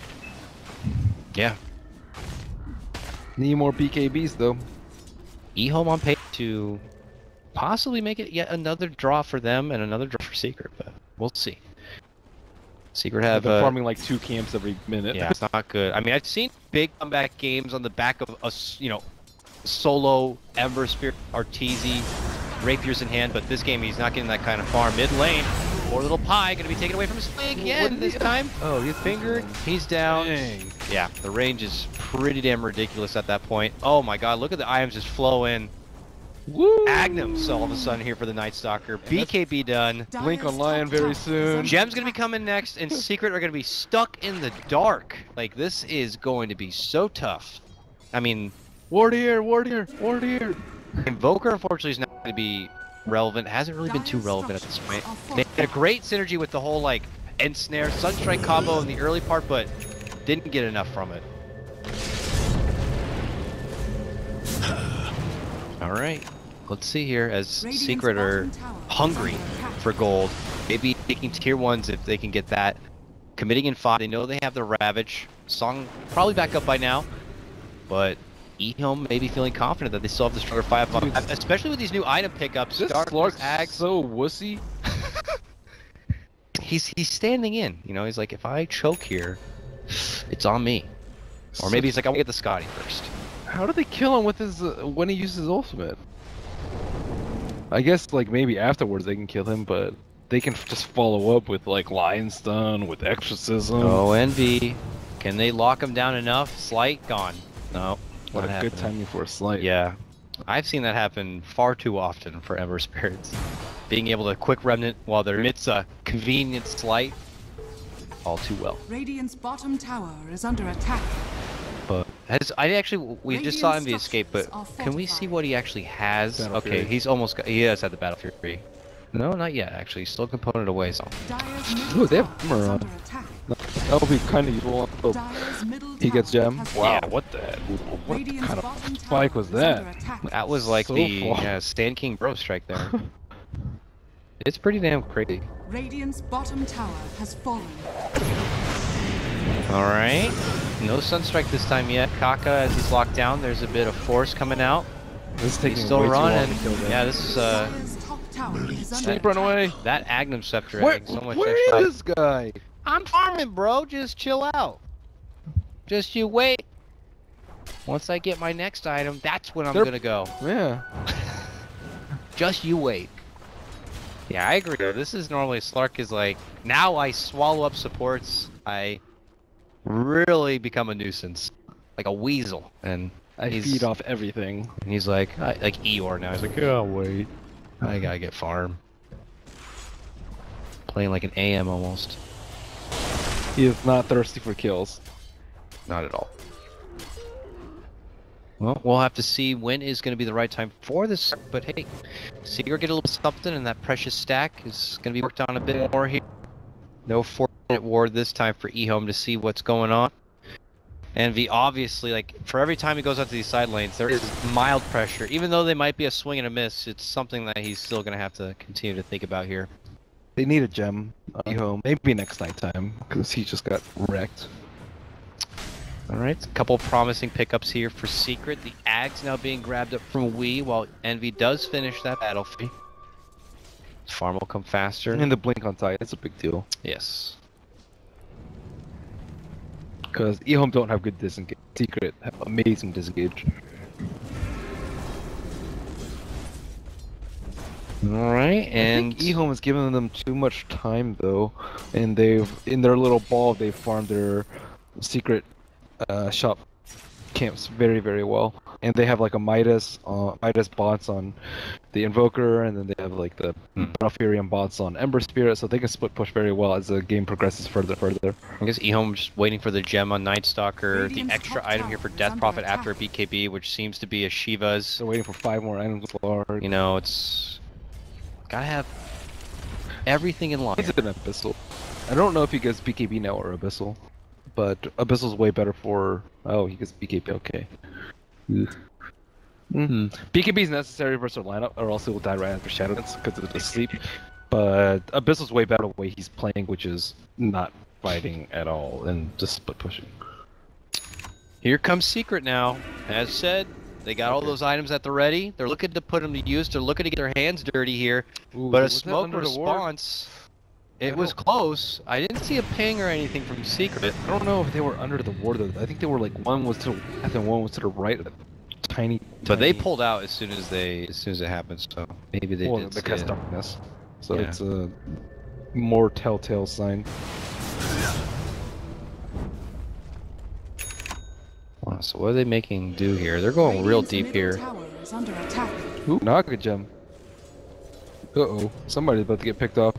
Yeah. Need more BKBs though. EHOME on pace to possibly make it yet another draw for them and another draw for Secret, but we'll see. Secret have farming like 2 camps every minute. Yeah, it's not good. I mean, I've seen big comeback games on the back of a, solo Ember Spirit, Arteezy, Rapiers in hand, but this game he's not getting that kind of farm. Mid lane, Poor little pie gonna be taken away from his leg again this time. Oh, he's fingered. He's down. Dang. Yeah, the range is pretty damn ridiculous at that point. Oh my god, look at the items just flow in. Woo! Agnum's all of a sudden here for the Night Stalker. BKB done. Blink on Lion very soon. Gem's gonna be coming next, and Secret are gonna be stuck in the dark. Like, this is going to be so tough. I mean, Ward here, Ward here, Ward here. Invoker, unfortunately, is not going to be relevant. Hasn't really been too relevant at this point. They had a great synergy with the whole, like, Ensnare, Sunstrike combo in the early part, but didn't get enough from it. Alright, let's see here, as Secret are hungry for gold. Maybe taking tier 1s if they can get that. Committing in 5, they know they have the Ravage. Song probably back up by now, but EHOME may be feeling confident that they still have the stronger 5, especially with these new item pickups. This Slark's so wussy. He's standing in, you know, he's like, if I choke here, it's on me. Or maybe he's like, I want to get the Scotty first. How do they kill him with his when he uses his ultimate? I guess like maybe afterwards they can kill him, but they can just follow up with like Lion Stun, with Exorcism. Oh, Envy. Can they lock him down enough? Slight gone. No. What a good timing for a Slight. Yeah. I've seen that happen far too often for Ever Spirits. Being able to quick remnant while they're amidst a convenient Slight. All too well. Radiant's bottom tower is under attack. But we just saw Envy escape, but can we see what he actually has? Battle Okay, Fury. he's almost got, he has had the Battle Fury. No, not yet actually. He's still a component away, so. Ooh, they have armor on. That would be kind of useful. Oh, he gets gem. Wow, Yeah. what the heck? What kind of spike was that? That was like So the far. Stand King Bro strike there. It's pretty damn crazy. Radiant's bottom tower has fallen. Alright. No Sunstrike this time yet. Kaka, as he's locked down, there's a bit of force coming out. This is taking He's still way too long running. to kill them. Yeah, this is Dire's top tower is under Sleep, run away. that Agnum Scepter Where, adding so much where extra. is this guy? I'm farming, bro. Just chill out. Just you wait. Once I get my next item, that's when I'm gonna go. Yeah. Just you wait. Yeah, I agree. This is normally Slark is like, now I swallow up supports. I really become a nuisance. Like a weasel. And I feed off everything. And he's like Eeyore now. He's like, oh, wait. I gotta get farm. Playing like an AM almost. He is not thirsty for kills. Not at all. Well, we'll have to see when is going to be the right time for this, but hey, Secret get a little something, and that precious stack is going to be worked on a bit more here. No 4-minute ward this time for EHOME to see what's going on. Envy, obviously, like, for every time he goes out to these side lanes, there is mild pressure. Even though they might be a swing and a miss, it's something that he's still going to have to continue to think about here. They need a gem. Home. Maybe next night time, because he just got wrecked. Alright, a couple promising pickups here for Secret. The Ag's now being grabbed up from Wii, while Envy does finish that battlefield. Farm will come faster. And the blink on side, that's a big deal. Yes. Because EHOME don't have good disengage. Secret have amazing disengage. Alright, and I think EHOME has given them too much time though, and they've in their little ball they farmed their Secret shop camps very, very well. And they have like a Midas bots on the Invoker, and then they have like the Valkyrian bots on Ember Spirit, so they can split push very well as the game progresses further. I guess EHOME just waiting for the gem on Night Stalker, the Radiant's extra top item here for tower is Death under Prophet attack. after a BKB, which seems to be a Shiva's. They're waiting for 5 more items large. You know, it's gotta have everything in line. He's an Abyssal. I don't know if he gets BKB now or Abyssal, but Abyssal's way better for. Oh, he gets BKB. Okay. BKB is necessary versus our lineup, or else he will die right after Shadow Dance because of the sleep. But Abyssal's way better the way he's playing, which is not fighting at all and just split pushing. Here comes Secret now. As said, they got all those items at the ready. They're looking to put them to use. They're looking to get their hands dirty here. Ooh, But a was that smoke under the ward? response. It was close. I didn't see a ping or anything from Secret. I don't know if they were under the ward though. I think they were like one was to the left and one was to the right. Tiny. But they pulled out as soon as it happened. So maybe they did. The cast darkness. So Yeah. it's more telltale sign. Wow, so what are they making do here? They're going real deep here. Ooh, Naga gem. Uh-oh, somebody's about to get picked off.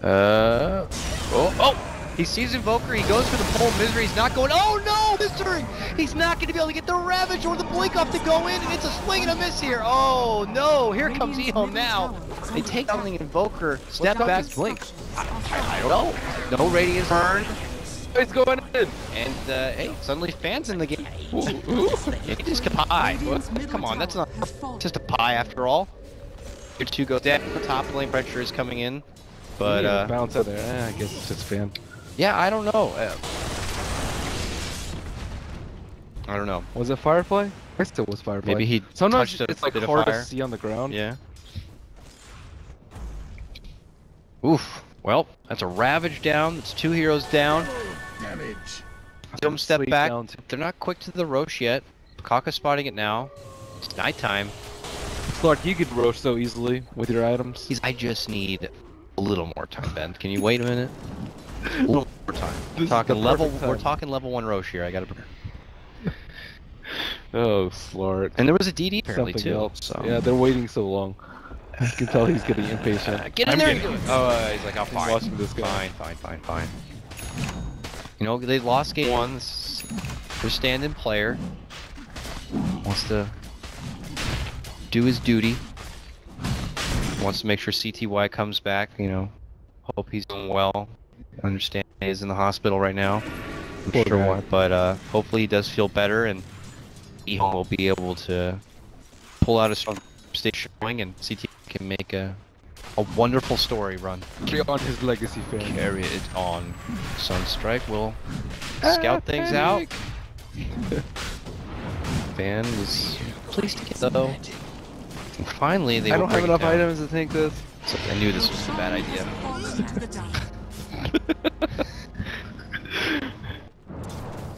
Oh! He sees Invoker, he goes for the pull Misery, he's not going, oh no, Misery! He's not going to be able to get the Ravage or the Blink off to go in, and it's a swing and a miss here. Oh no, here comes EHOME now. They take down the Invoker, step back, Blink. I don't know. No Radiance burn. It's going in! And, hey, suddenly fans in the game. It is a pie. Come on, that's not just a pie after all. Your 2 goes down, top lane pressure is coming in. But, bounce out there. I guess it's just fan. Yeah, I don't know. I don't know. Was it Firefly? I guess it was Firefly. Maybe he sometimes touched it's a like bit of hard fire. to see on the ground. Yeah. Oof. Well, that's a Ravage down. That's 2 heroes down. Damage. Some step Sleep back. down too. They're not quick to the Roche yet. Kaka's spotting it now. It's nighttime. Clark, you could roast so easily with your items. I just need a little more time, Ben. Can you wait a minute? A little more time. We're talking level 1 Roche here. I gotta prepare. Oh, Slark. And there was a DD apparently Something too. else. So. Yeah, they're waiting so long. You can tell he's getting impatient. Get in there and do it. Oh, he's like, oh, fine. watching this guy. Fine. You know, they lost game 1. Their stand-in player wants to do his duty. Wants to make sure CTY comes back, you know. Hope he's doing well. Understand he's in the hospital right now. I'm Poor sure guy. why, but hopefully he does feel better and EHOME will be able to pull out a strong stage showing and CTY can make a wonderful story run. Carry on his legacy fan. Carry it on. Sunstrike will scout things out. Fan is pleased to get though. And finally, they I will don't have break it enough down. items to take this. So I knew this was a bad idea.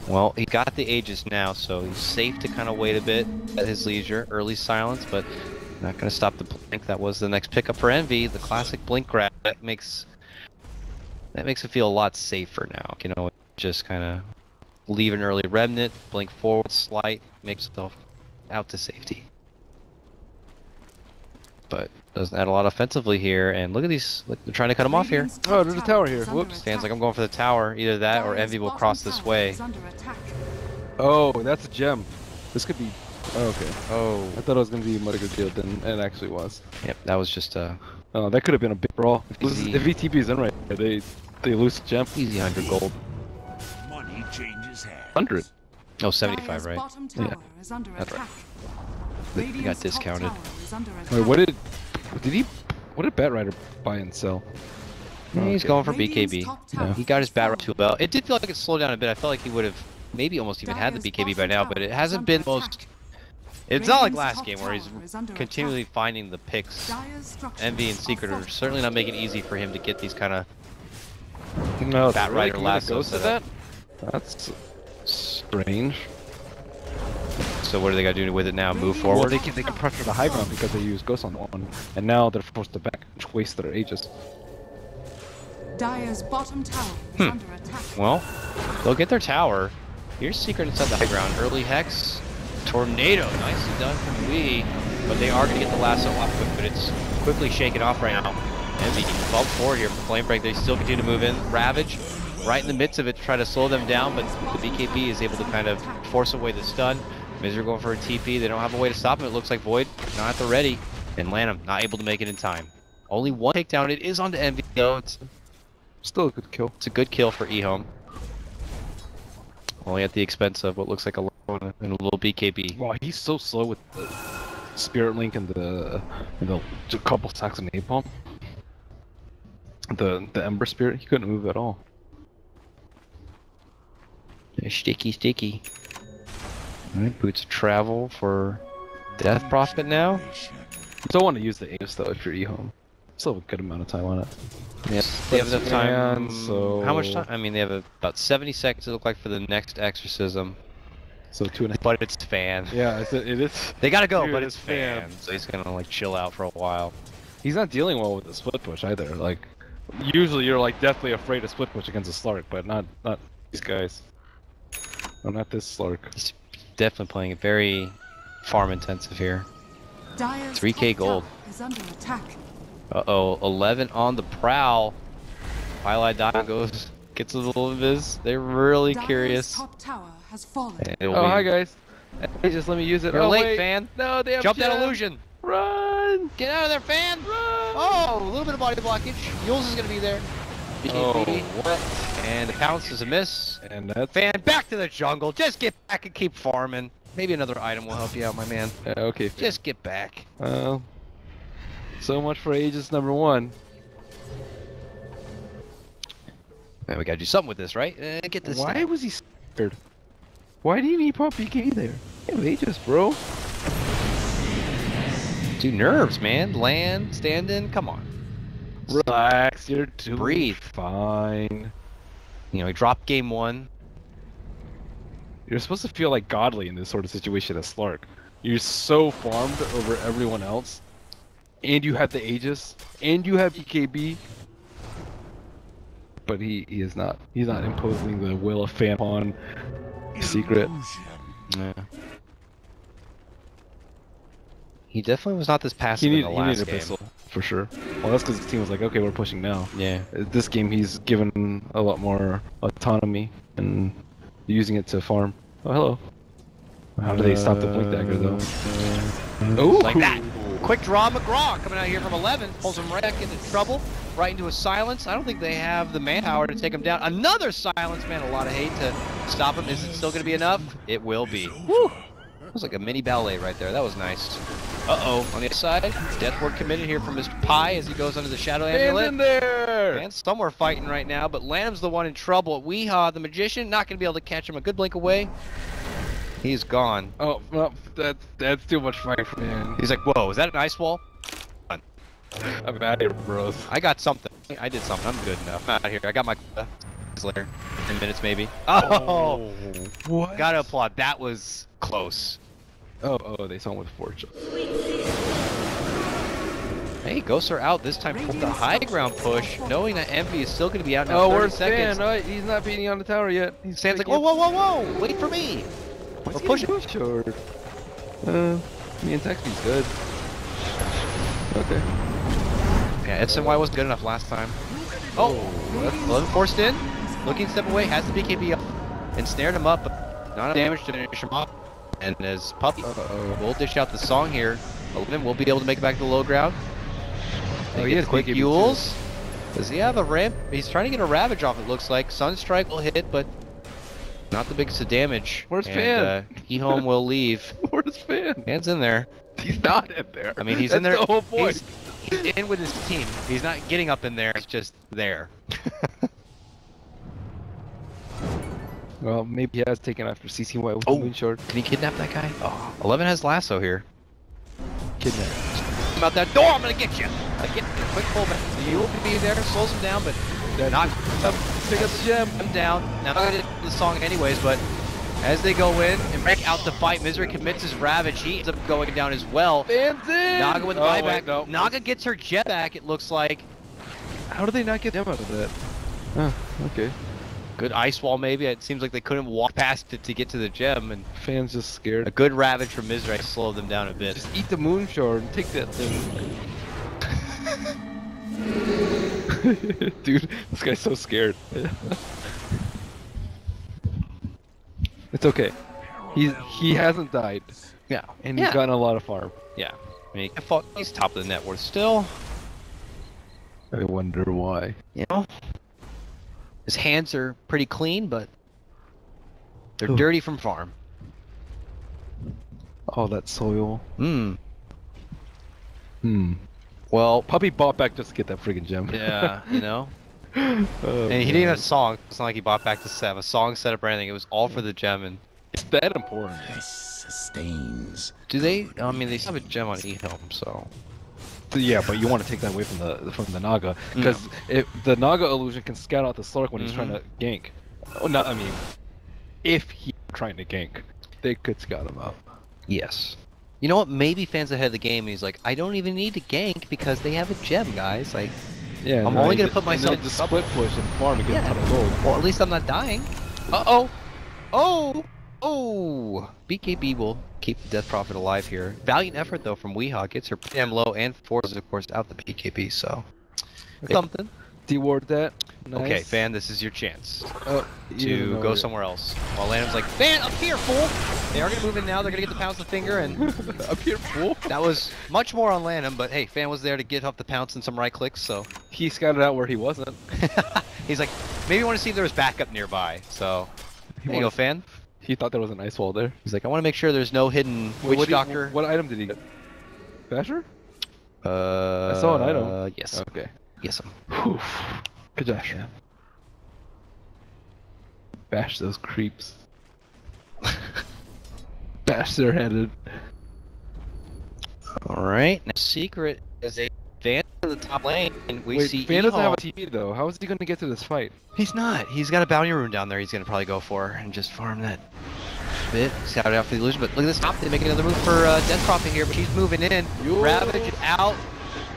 Well, he got the Aegis now, so he's safe to kind of wait a bit at his leisure. Early silence, but not going to stop the blink. That was the next pickup for Envy, the classic blink grab. That makes it feel a lot safer now. You know, just kind of leave an early remnant, blink forward, slight, makes himself out to safety. But doesn't add a lot offensively here, and look at these, look, they're trying to cut him off here. Oh, there's a tower here. Whoops. Stands like I'm going for the tower, either that or Envy will cross this way. Oh, that's a gem. This could be... Oh, okay. Oh. I thought it was going to be a much bigger deal than it actually was. Yep, that was just a Oh, that could have been a big brawl. Easy. If VTP is in right, they lose a gem. easy 100 gold. Money changes hands. 100. Oh, 75, right? Yeah, That's right. They got discounted. Wait, what did Batrider buy and sell? He's going for BKB. Yeah. He got his bat too well. It did feel like it slowed down a bit. I felt like he would have maybe almost even had the BKB by now, but it hasn't been most... It's not like last game where he's continually finding the picks. Envy and Secret are certainly not making it easy for him to get these kind of No, Bat Rider lasso goes to set that? That's strange. So what do they got to do with it now? Move Well, forward? they can pressure the high ground because they use Ghost on one, and now they're forced to back waste their Aegis. Dire's bottom tower is under attack. Well, they'll get their tower. Here's Secret inside the high ground. Early Hex. Tornado. Nicely done from Wee. But they are going to get the lasso off quick, but it's quickly shaken off right now. Envy bump forward here for Flame Break. They still continue to move in. Ravage right in the midst of it to try to slow them down, but the BKB is able to kind of force away the stun. Misery going for a TP. They don't have a way to stop him. It looks like Void not at the ready. And Lanham not able to make it in time. Only one takedown. It is onto Envy though. It's Still a good kill. a good kill for EHOME. Only at the expense of what looks like a little, and a little BKB. Wow, he's so slow with the Spirit Link and the couple stacks of Napalm. The Ember Spirit, he couldn't move at all. Sticky. Alright, Boots of Travel for Death Prophet now. You still want to use the Aegis though if you're EHOME. Still have a good amount of time on it. Yep, they have enough time. So How much time? I mean, they have about 70 seconds, it look like, for the next exorcism. So 2.5. But it's fan. Yeah, it is. They gotta go, Dude, but it's it's fan. fan. So he's gonna like chill out for a while. He's not dealing well with the split push either. Like Usually you're like deathly afraid to split push against a Slark, but not these guys. No, not this Slark. He's definitely playing it very farm intensive here. Dire's 3K top gold. tower is under attack. Uh-oh, 11 on the prowl. Highlight Dive goes, gets a little of this. They're really Dire's curious. top tower has fallen. Oh, hi guys. Hey, just let me use it. You're oh, late, wait. fan. No, they have Jump that gem. illusion. Run! Get out of there, fan. Run! Oh, a little bit of body blockage. Yules is going to be there. Oh, what? And the pounce is a miss. And that's... Fan, back to the jungle. Just get back and keep farming. Maybe another item will help you out, my man. okay. Just get back. So much for Aegis #1. Man, we gotta do something with this, right? Get this. Why down. was he scared? Why do you need pop PK there? You have Aegis, bro. Do nerves, man. Land, stand in. Come on. Relax. You're doing Breathe. fine. You know, he dropped game 1. You're supposed to feel like godly in this sort of situation as Slark. You're so farmed over everyone else, and you have the Aegis, and you have EKB. But he is not. He's not imposing the will of fan on secret. Yeah. He definitely was not this passive He in the last needed a game. pistol for sure. Well, that's because his team was like, okay, we're pushing now. Yeah. This game, he's given a lot more autonomy and using it to farm. Oh, hello. How do they stop the blink dagger though? Oh, Like that. Quick draw McGraw coming out here from 11. Pulls him right back into trouble. Right into a silence. I don't think they have the manpower to take him down. Another silence, man. A lot of hate to stop him. Is it still going to be enough? It will be. Woo! It was like a mini ballet right there. That was nice. Uh-oh. On the other side, death ward committed here from his pie as he goes under the shadow amulet. in there! And somewhere fighting right now, but Lanham's the one in trouble. Weehaw, the magician, not going to be able to catch him. A good blink away. He's gone. Oh, well, that's too much fire for me. He's like, whoa, is that an ice wall? I'm out of here, bros. I got something. I did something. I'm good enough. I'm out of here. I got my later. 10 minutes maybe. Oh! What? Gotta applaud. That was close. Oh, they saw him with Fortune. Hey, ghosts are out this time for the high ground push, knowing that Envy is still gonna be out now. Oh, 30 where's seconds. Fan? He's not beating on the tower yet. He's Sam's like, whoa, whoa, whoa, whoa! Wait for me. We're pushing. Short. Me and Texby's good. Okay. Yeah, SNY wasn't good enough last time. Oh, 11 forced in. Looking to step away, has the BKB up and snared him up, but not enough damage to finish him off. And as Puppy will dish out the song here, 11 will be able to make it back to the low ground. Oh, He has quick Yules. Does he have a ramp? He's trying to get a Ravage off, it looks like. Sunstrike will hit, but not the biggest of damage. Where's and, Fan? EHOME will leave. Where's Fan? Fan's in there. He's not in there. I mean, he's That's in there. The whole point. He's in with his team. He's not getting up in there. He's just there. Well, maybe he has taken after CCY with the Moonshort. Can he kidnap that guy? Oh, 11 has lasso here. Kidnap. I'm out that door. I'm gonna get you. I get a quick pullback. You will be there, slows him down, but not Pick up the gem. him down. Now I did the song anyways, but as they go in and break out the fight, Misery commits his Ravage. He ends up going down as well. Fan's in. Naga with the wait, buyback. no. Naga gets her jet back. It looks like. How do they not get them out of that? Oh, okay. Good ice wall maybe. It seems like they couldn't walk past it to get to the gem, and Fan's just scared. a good Ravage from Misery slowed them down a bit. Just eat the Moonshort and take that thing. Dude, this guy's so scared. It's okay. He hasn't died, Yeah, and he's gotten a lot of farm. Yeah, I mean, he's top of the net worth still. I wonder why. You know, his hands are pretty clean, but they're Ooh. dirty from farm. Oh, that soil. Hmm. Well, Puppy bought back just to get that friggin' gem. Yeah, you know. Oh, And he man. didn't have a song. It's not like he bought back to have a song set up or anything. It was all for the gem. And It's that important. This sustains. do they? I mean, they still have a gem on EHOME, so. Yeah, but you want to take that away from the Naga, because if the Naga illusion can scout out the Slark when he's trying to gank. Oh, not, I mean, if he's trying to gank, they could scout him out. Yes. You know what? Maybe fans ahead of the game, and he's like, I don't even need to gank because they have a gem, guys. Like, Yeah, I'm only gonna put myself in the trouble. split push and farm and get a ton of gold. Well, at least I'm not dying. Uh-oh. Oh! Oh! BKB will keep the Death Prophet alive here. Valiant effort, though, from Weehawk. Gets her PM low and forces, of course, out the BKB, so... Okay. Something. Deward that. Nice. Okay, Fan, this is your chance Oh, to go somewhere else. While Lanham's like, Fan, up here, fool! They are gonna move in now, they're gonna get the pounce the finger, and... Up here, fool. That was much more on Lanham, but hey, Fan was there to get off the pounce and some right clicks, so... He scouted out where he wasn't. He's like, maybe I want to see if there was backup nearby, so... There you go, Fan. He thought there was an ice wall there. He's like, I want to make sure there's no hidden Witch Doctor. What item did he get? Basher? I saw an item. Yes. Okay. Yes. Whew. Good job, man. Bash those creeps. Bash their headed. Alright, now Secret is a Fan to the top lane, and we see Fan doesn't have a EHOME. TP though. How is he going to get to this fight? He's not. He's got a bounty rune down there he's going to probably go for and just farm that bit. Scout it out for the illusion, but look at this top. They make another move for Death Prophet here, but he's moving in. Ravage out,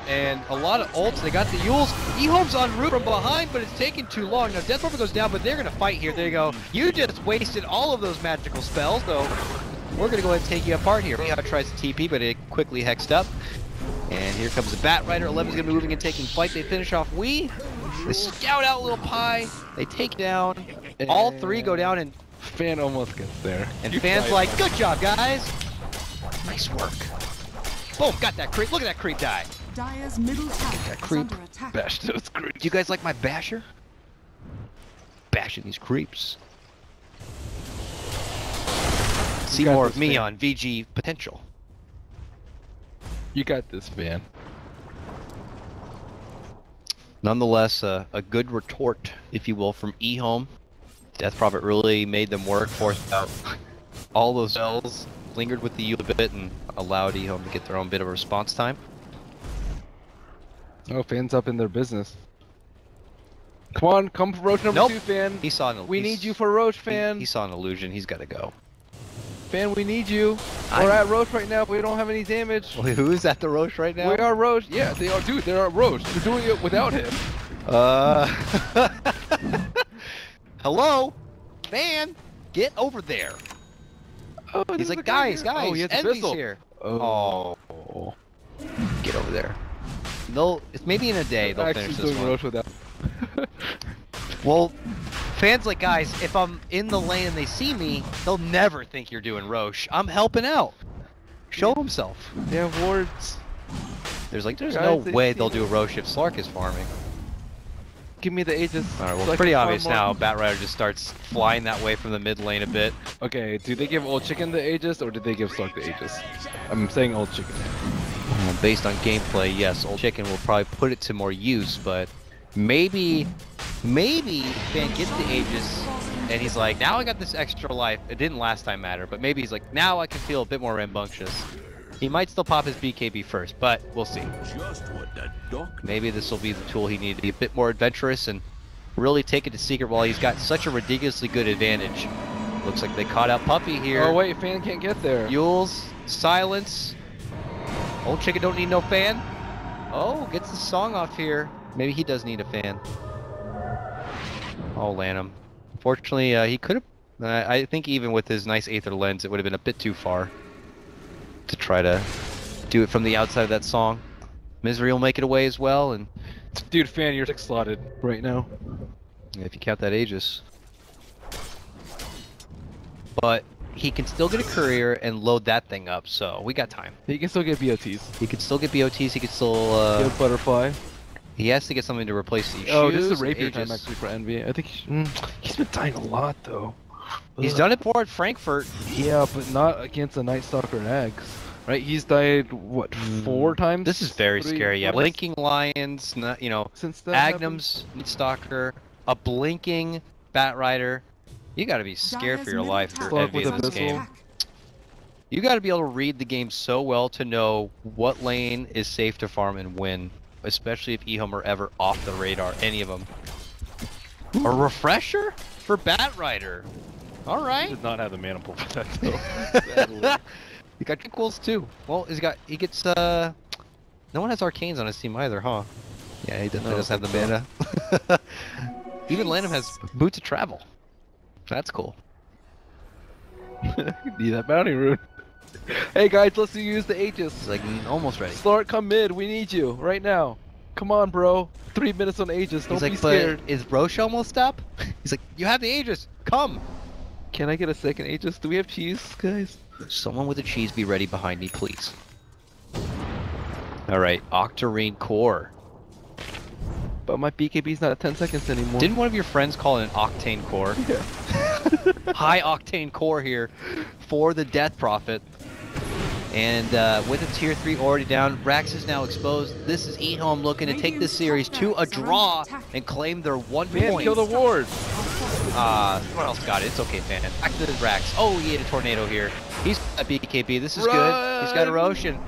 and a lot of ults. They got the Yules. EHOME's en route from behind, but it's taking too long. Now Death Prophet goes down, but they're going to fight here. There you go. You just wasted all of those magical spells, so we're going to go ahead and take you apart here. Weehawk tries to TP, but it quickly hexed up. And here comes the Bat Rider. 11's going to be moving and taking fight. They finish off Wee. They scout out Little Pie. They take down. All three go down, and Fan almost gets there. Fan's like, good job, guys. Nice work. Boom, got that creep. Look at that creep die. Dire's middle tower is creep. under attack. Bash those creeps. Do you guys like my basher? Bashing these creeps. See got more this, of me Fan. on VG Potential. You got this, Fan. Nonetheless, a good retort, if you will, from EHOME. Death Prophet really made them work, forced out all those spells, lingered with the U a bit, and allowed EHOME to get their own bit of a response time. Oh, Fan's up in their business. Come on, come for Roach number Nope. 2, Fan. He saw an We need you for Roach, Fan. He saw an illusion. He's got to go. Fan, we need you. We're at Roach right now, but we don't have any damage. Wait, who is at the Roche right now? We are Roach. Yeah, they are. Dude, they're at Roach. They're doing it without him. Hello? Fan, get over there. Oh, He's there's like, a guy guys, here. guys, Oh, he has a Envy's pistol. here. Oh. Get over there. They'll, it's maybe in a day they'll Actually finish this doing one. Roach without. Well, Fan's like, guys, if I'm in the lane and they see me, they'll never think you're doing Roche. I'm helping out. Show himself. They have wards. There's Guys, no they way see they'll me. do a Roche if Slark is farming. Give me the Aegis. Alright, well, so I it's pretty can farm obvious more. now. Bat Rider just starts flying that way from the mid lane a bit. Okay, do they give Old Chicken the Aegis or did they give Slark the Aegis? I'm saying Old Chicken. Based on gameplay, yes, Old Chicken will probably put it to more use, but maybe Fan gets the Aegis, and he's like, now I got this extra life. It didn't last time matter, but maybe he's like, now I can feel a bit more rambunctious. He might still pop his BKB first, but we'll see. Maybe this will be the tool he needed to be a bit more adventurous and really take it to Secret while he's got such a ridiculously good advantage. Looks like they caught out Puppy here. Oh wait, Fan can't get there. Yules, silence. Old Chicken don't need no fan. Oh, gets the song off here. Maybe he does need a fan. Oh, Lanham. Fortunately, he could have... I think even with his nice Aether lens, it would have been a bit too far to try to do it from the outside of that song. Misery will make it away as well, and Dude, Fan, you're 6 slotted right now. if you count that Aegis. But he can still get a courier and load that thing up, so we got time. He can still get BOTs. He can still get BOTs, he can still... Good Butterfly. he has to get something to replace these Oh, shoes, this is a rapier Aegis. time actually for Envy. I think he's been dying a lot though. He's Ugh. done it before at Frankfurt. Yeah, but not against a Night Stalker and Eggs. Right? He's died what 4 times? This is very 3, scary, yeah. 4 Blinking Lions, you know, Since that Agnum's Night Stalker, a blinking Bat Rider. You gotta be scared for your life for Slug Envy with in this Abyssal. game. You gotta be able to read the game so well to know what lane is safe to farm and win. Especially if EHOME are ever off the radar, any of them. A refresher for Bat Rider. Alright. Did not have the mana pool for that though. Sadly. He got equals too. Well, he gets no one has arcanes on his team either, huh? Yeah, he does have the mana. Even Lanham has boots of travel. That's cool. Need that bounty rune. Hey guys, let's use the Aegis. He's like almost ready. Slort, come mid. We need you right now. Come on, bro. 3 minutes on Aegis. Don't be scared. But is Roche almost up? He's like, you have the Aegis. Come. Can I get a second Aegis? Do we have cheese, guys? Someone with a cheese be ready behind me, please. All right, Octarine Core. But my BKB's not at 10 seconds anymore. Didn't one of your friends call it an Octane Core? Yeah. High Octane Core here for the Death Prophet. And with a tier 3 already down, Rax is now exposed. This is EHOME looking to take this series to a draw and claim their 1 point. Kill the ward. Someone else got it. It's okay, fan. Back to the Rax. Oh, he had a tornado here. He's got BKB. This is good. He's got erosion.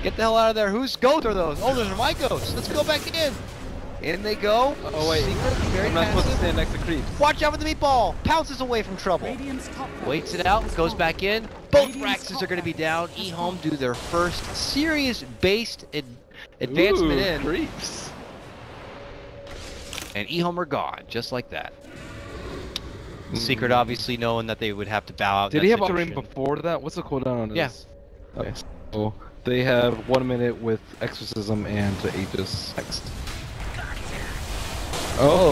Get the hell out of there. Whose ghosts are those? Oh, those are my ghosts. Let's go back in. In they go. Oh wait, very I'm not supposed to stand next to creeps. Watch out for the meatball. Pounces away from trouble. Waits it out. Goes back in. Both Raxes are going to be down. EHOME do their first series-based advancement in. Creeps. And EHOME are gone, just like that. Secret obviously knowing that they would have to bow out. Did he have a ring before that? What's the cooldown on this? Yes. Yeah. Okay. So they have 1 minute with Exorcism and the Aegis next. Oh,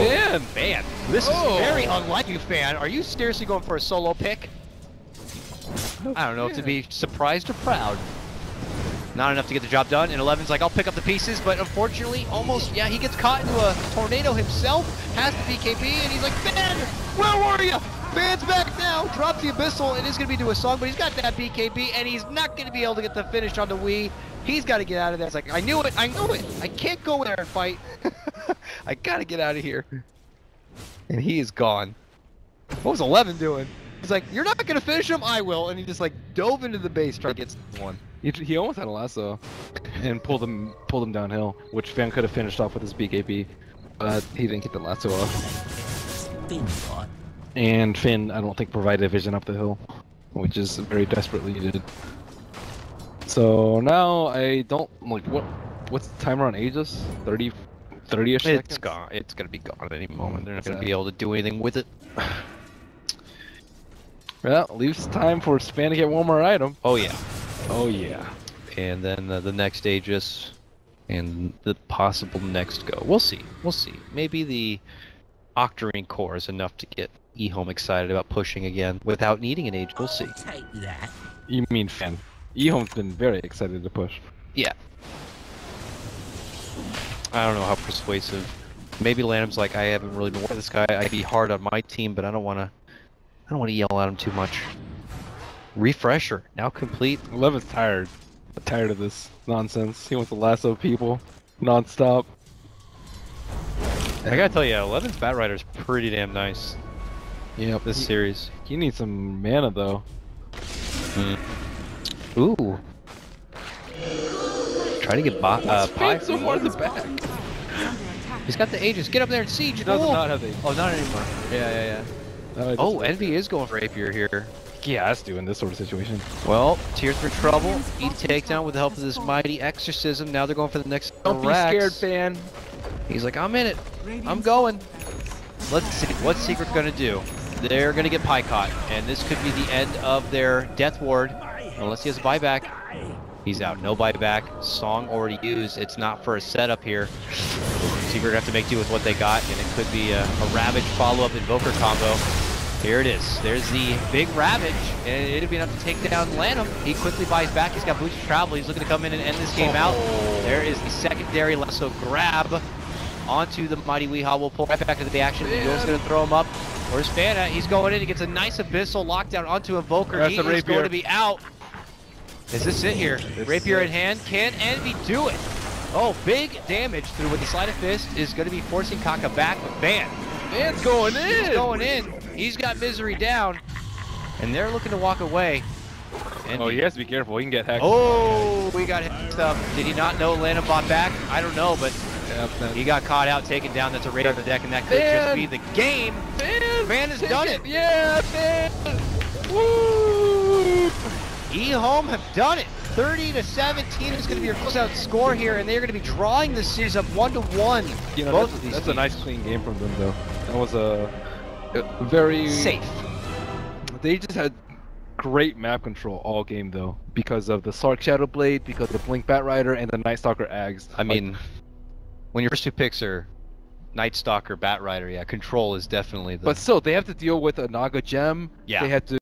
Fan! This is very unlike you, Fan. Are you seriously going for a solo pick? I don't know if to be surprised or proud. Not enough to get the job done, and 11's like, I'll pick up the pieces, but unfortunately, almost, yeah, he gets caught into a tornado himself, has the BKB, and he's like, Fan, where were you? Fan's back now, drops the Abyssal, it is going to be to a song, but he's got that BKB, and he's not going to be able to get the finish on the Wii. He's got to get out of there. It's like, I knew it, I can't go in there and fight. I got to get out of here. And he is gone. What was 11 doing? He's like, you're not going to finish him? I will. And he just like dove into the base trying to get one. He almost had a lasso and pulled him downhill, which Fan could have finished off with his BKB, but he didn't get the lasso off. And Finn, I don't think, provided a vision up the hill, which is very desperately needed. So now I don't like what's the timer on Aegis? 30-ish seconds? It's gone. It's gonna be gone at any moment. They're not gonna be able to do anything with it. Well, leaves time for Span to get one more item. Oh yeah. Oh yeah. And then the next Aegis and the possible next go. We'll see. We'll see. Maybe the Octarine Core is enough to get EHOME excited about pushing again without needing an Aegis. We'll see. Take that. You mean Fan? EHOME's been very excited to push. Yeah. I don't know how persuasive. Maybe Lanham's like, I haven't really been with this guy. I'd be hard on my team, but I don't want to yell at him too much. Refresher now complete. 11's tired. Tired of this nonsense. He wants to lasso people non-stop. I gotta tell you, 11's Bat Rider is pretty damn nice. Yep. This series. He needs some mana though. Ooh. Try to get Pie so far in the back. He's got the Aegis. Get up there and siege. He does not have the Aegis. Oh, not anymore. Yeah. Oh, Envy is going for Rapier here. Yeah, that's doing this sort of situation. Well, tier 3 trouble. Easy takedown with the help of this mighty Exorcism. Now they're going for the next Don't be scared, Fan. He's like, I'm in it. I'm going. Let's see. What's Secret going to do? They're going to get Pie caught. And this could be the end of their Death Ward. Unless he has a buyback. He's out. No buyback. Song already used. It's not for a setup here. Secret going to have to make do with what they got. And it could be a Ravage follow-up Invoker combo. Here it is. There's the big Ravage, and it'll be enough to take down Lanham. He quickly buys back. He's got boots of travel. He's looking to come in and end this game out. There is the secondary lasso grab onto the mighty Weehaw. We'll pull right back into the action. Yo's going to throw him up. Where's Fan at? He's going in. He gets a nice Abyssal lockdown onto Invoker. That's he is Rapier. going to be out. Is this it here? Rapier in hand. Can Envy do it? Oh, big damage through with the Sleight of Fist is going to be forcing Kaka back. But Fan's going in. He's going in. He's got Misery down. And they're looking to walk away. And he has to be careful. He can get hacked. Oh, we got hexed up. Did he not know Lanham bought back? I don't know, but he got caught out, taken down. That's a raid on the deck, and that could just be the game. Fan has done it. Yeah, Fan. Woo! EHOME have done it. 30-17 is going to be your closeout score here, and they're going to be drawing this series up 1-1. You know, Both of these that's a teams. nice clean game from them, though. That was a very Safe. They just had great map control all game, though, because of the Sark Shadow Blade, because of the Blink Bat Rider, and the Night Stalker Ags. I mean, when your first two picks are Night Stalker, Bat Rider, yeah, control is definitely the... But still, they have to deal with a Naga Gem. Yeah. They had to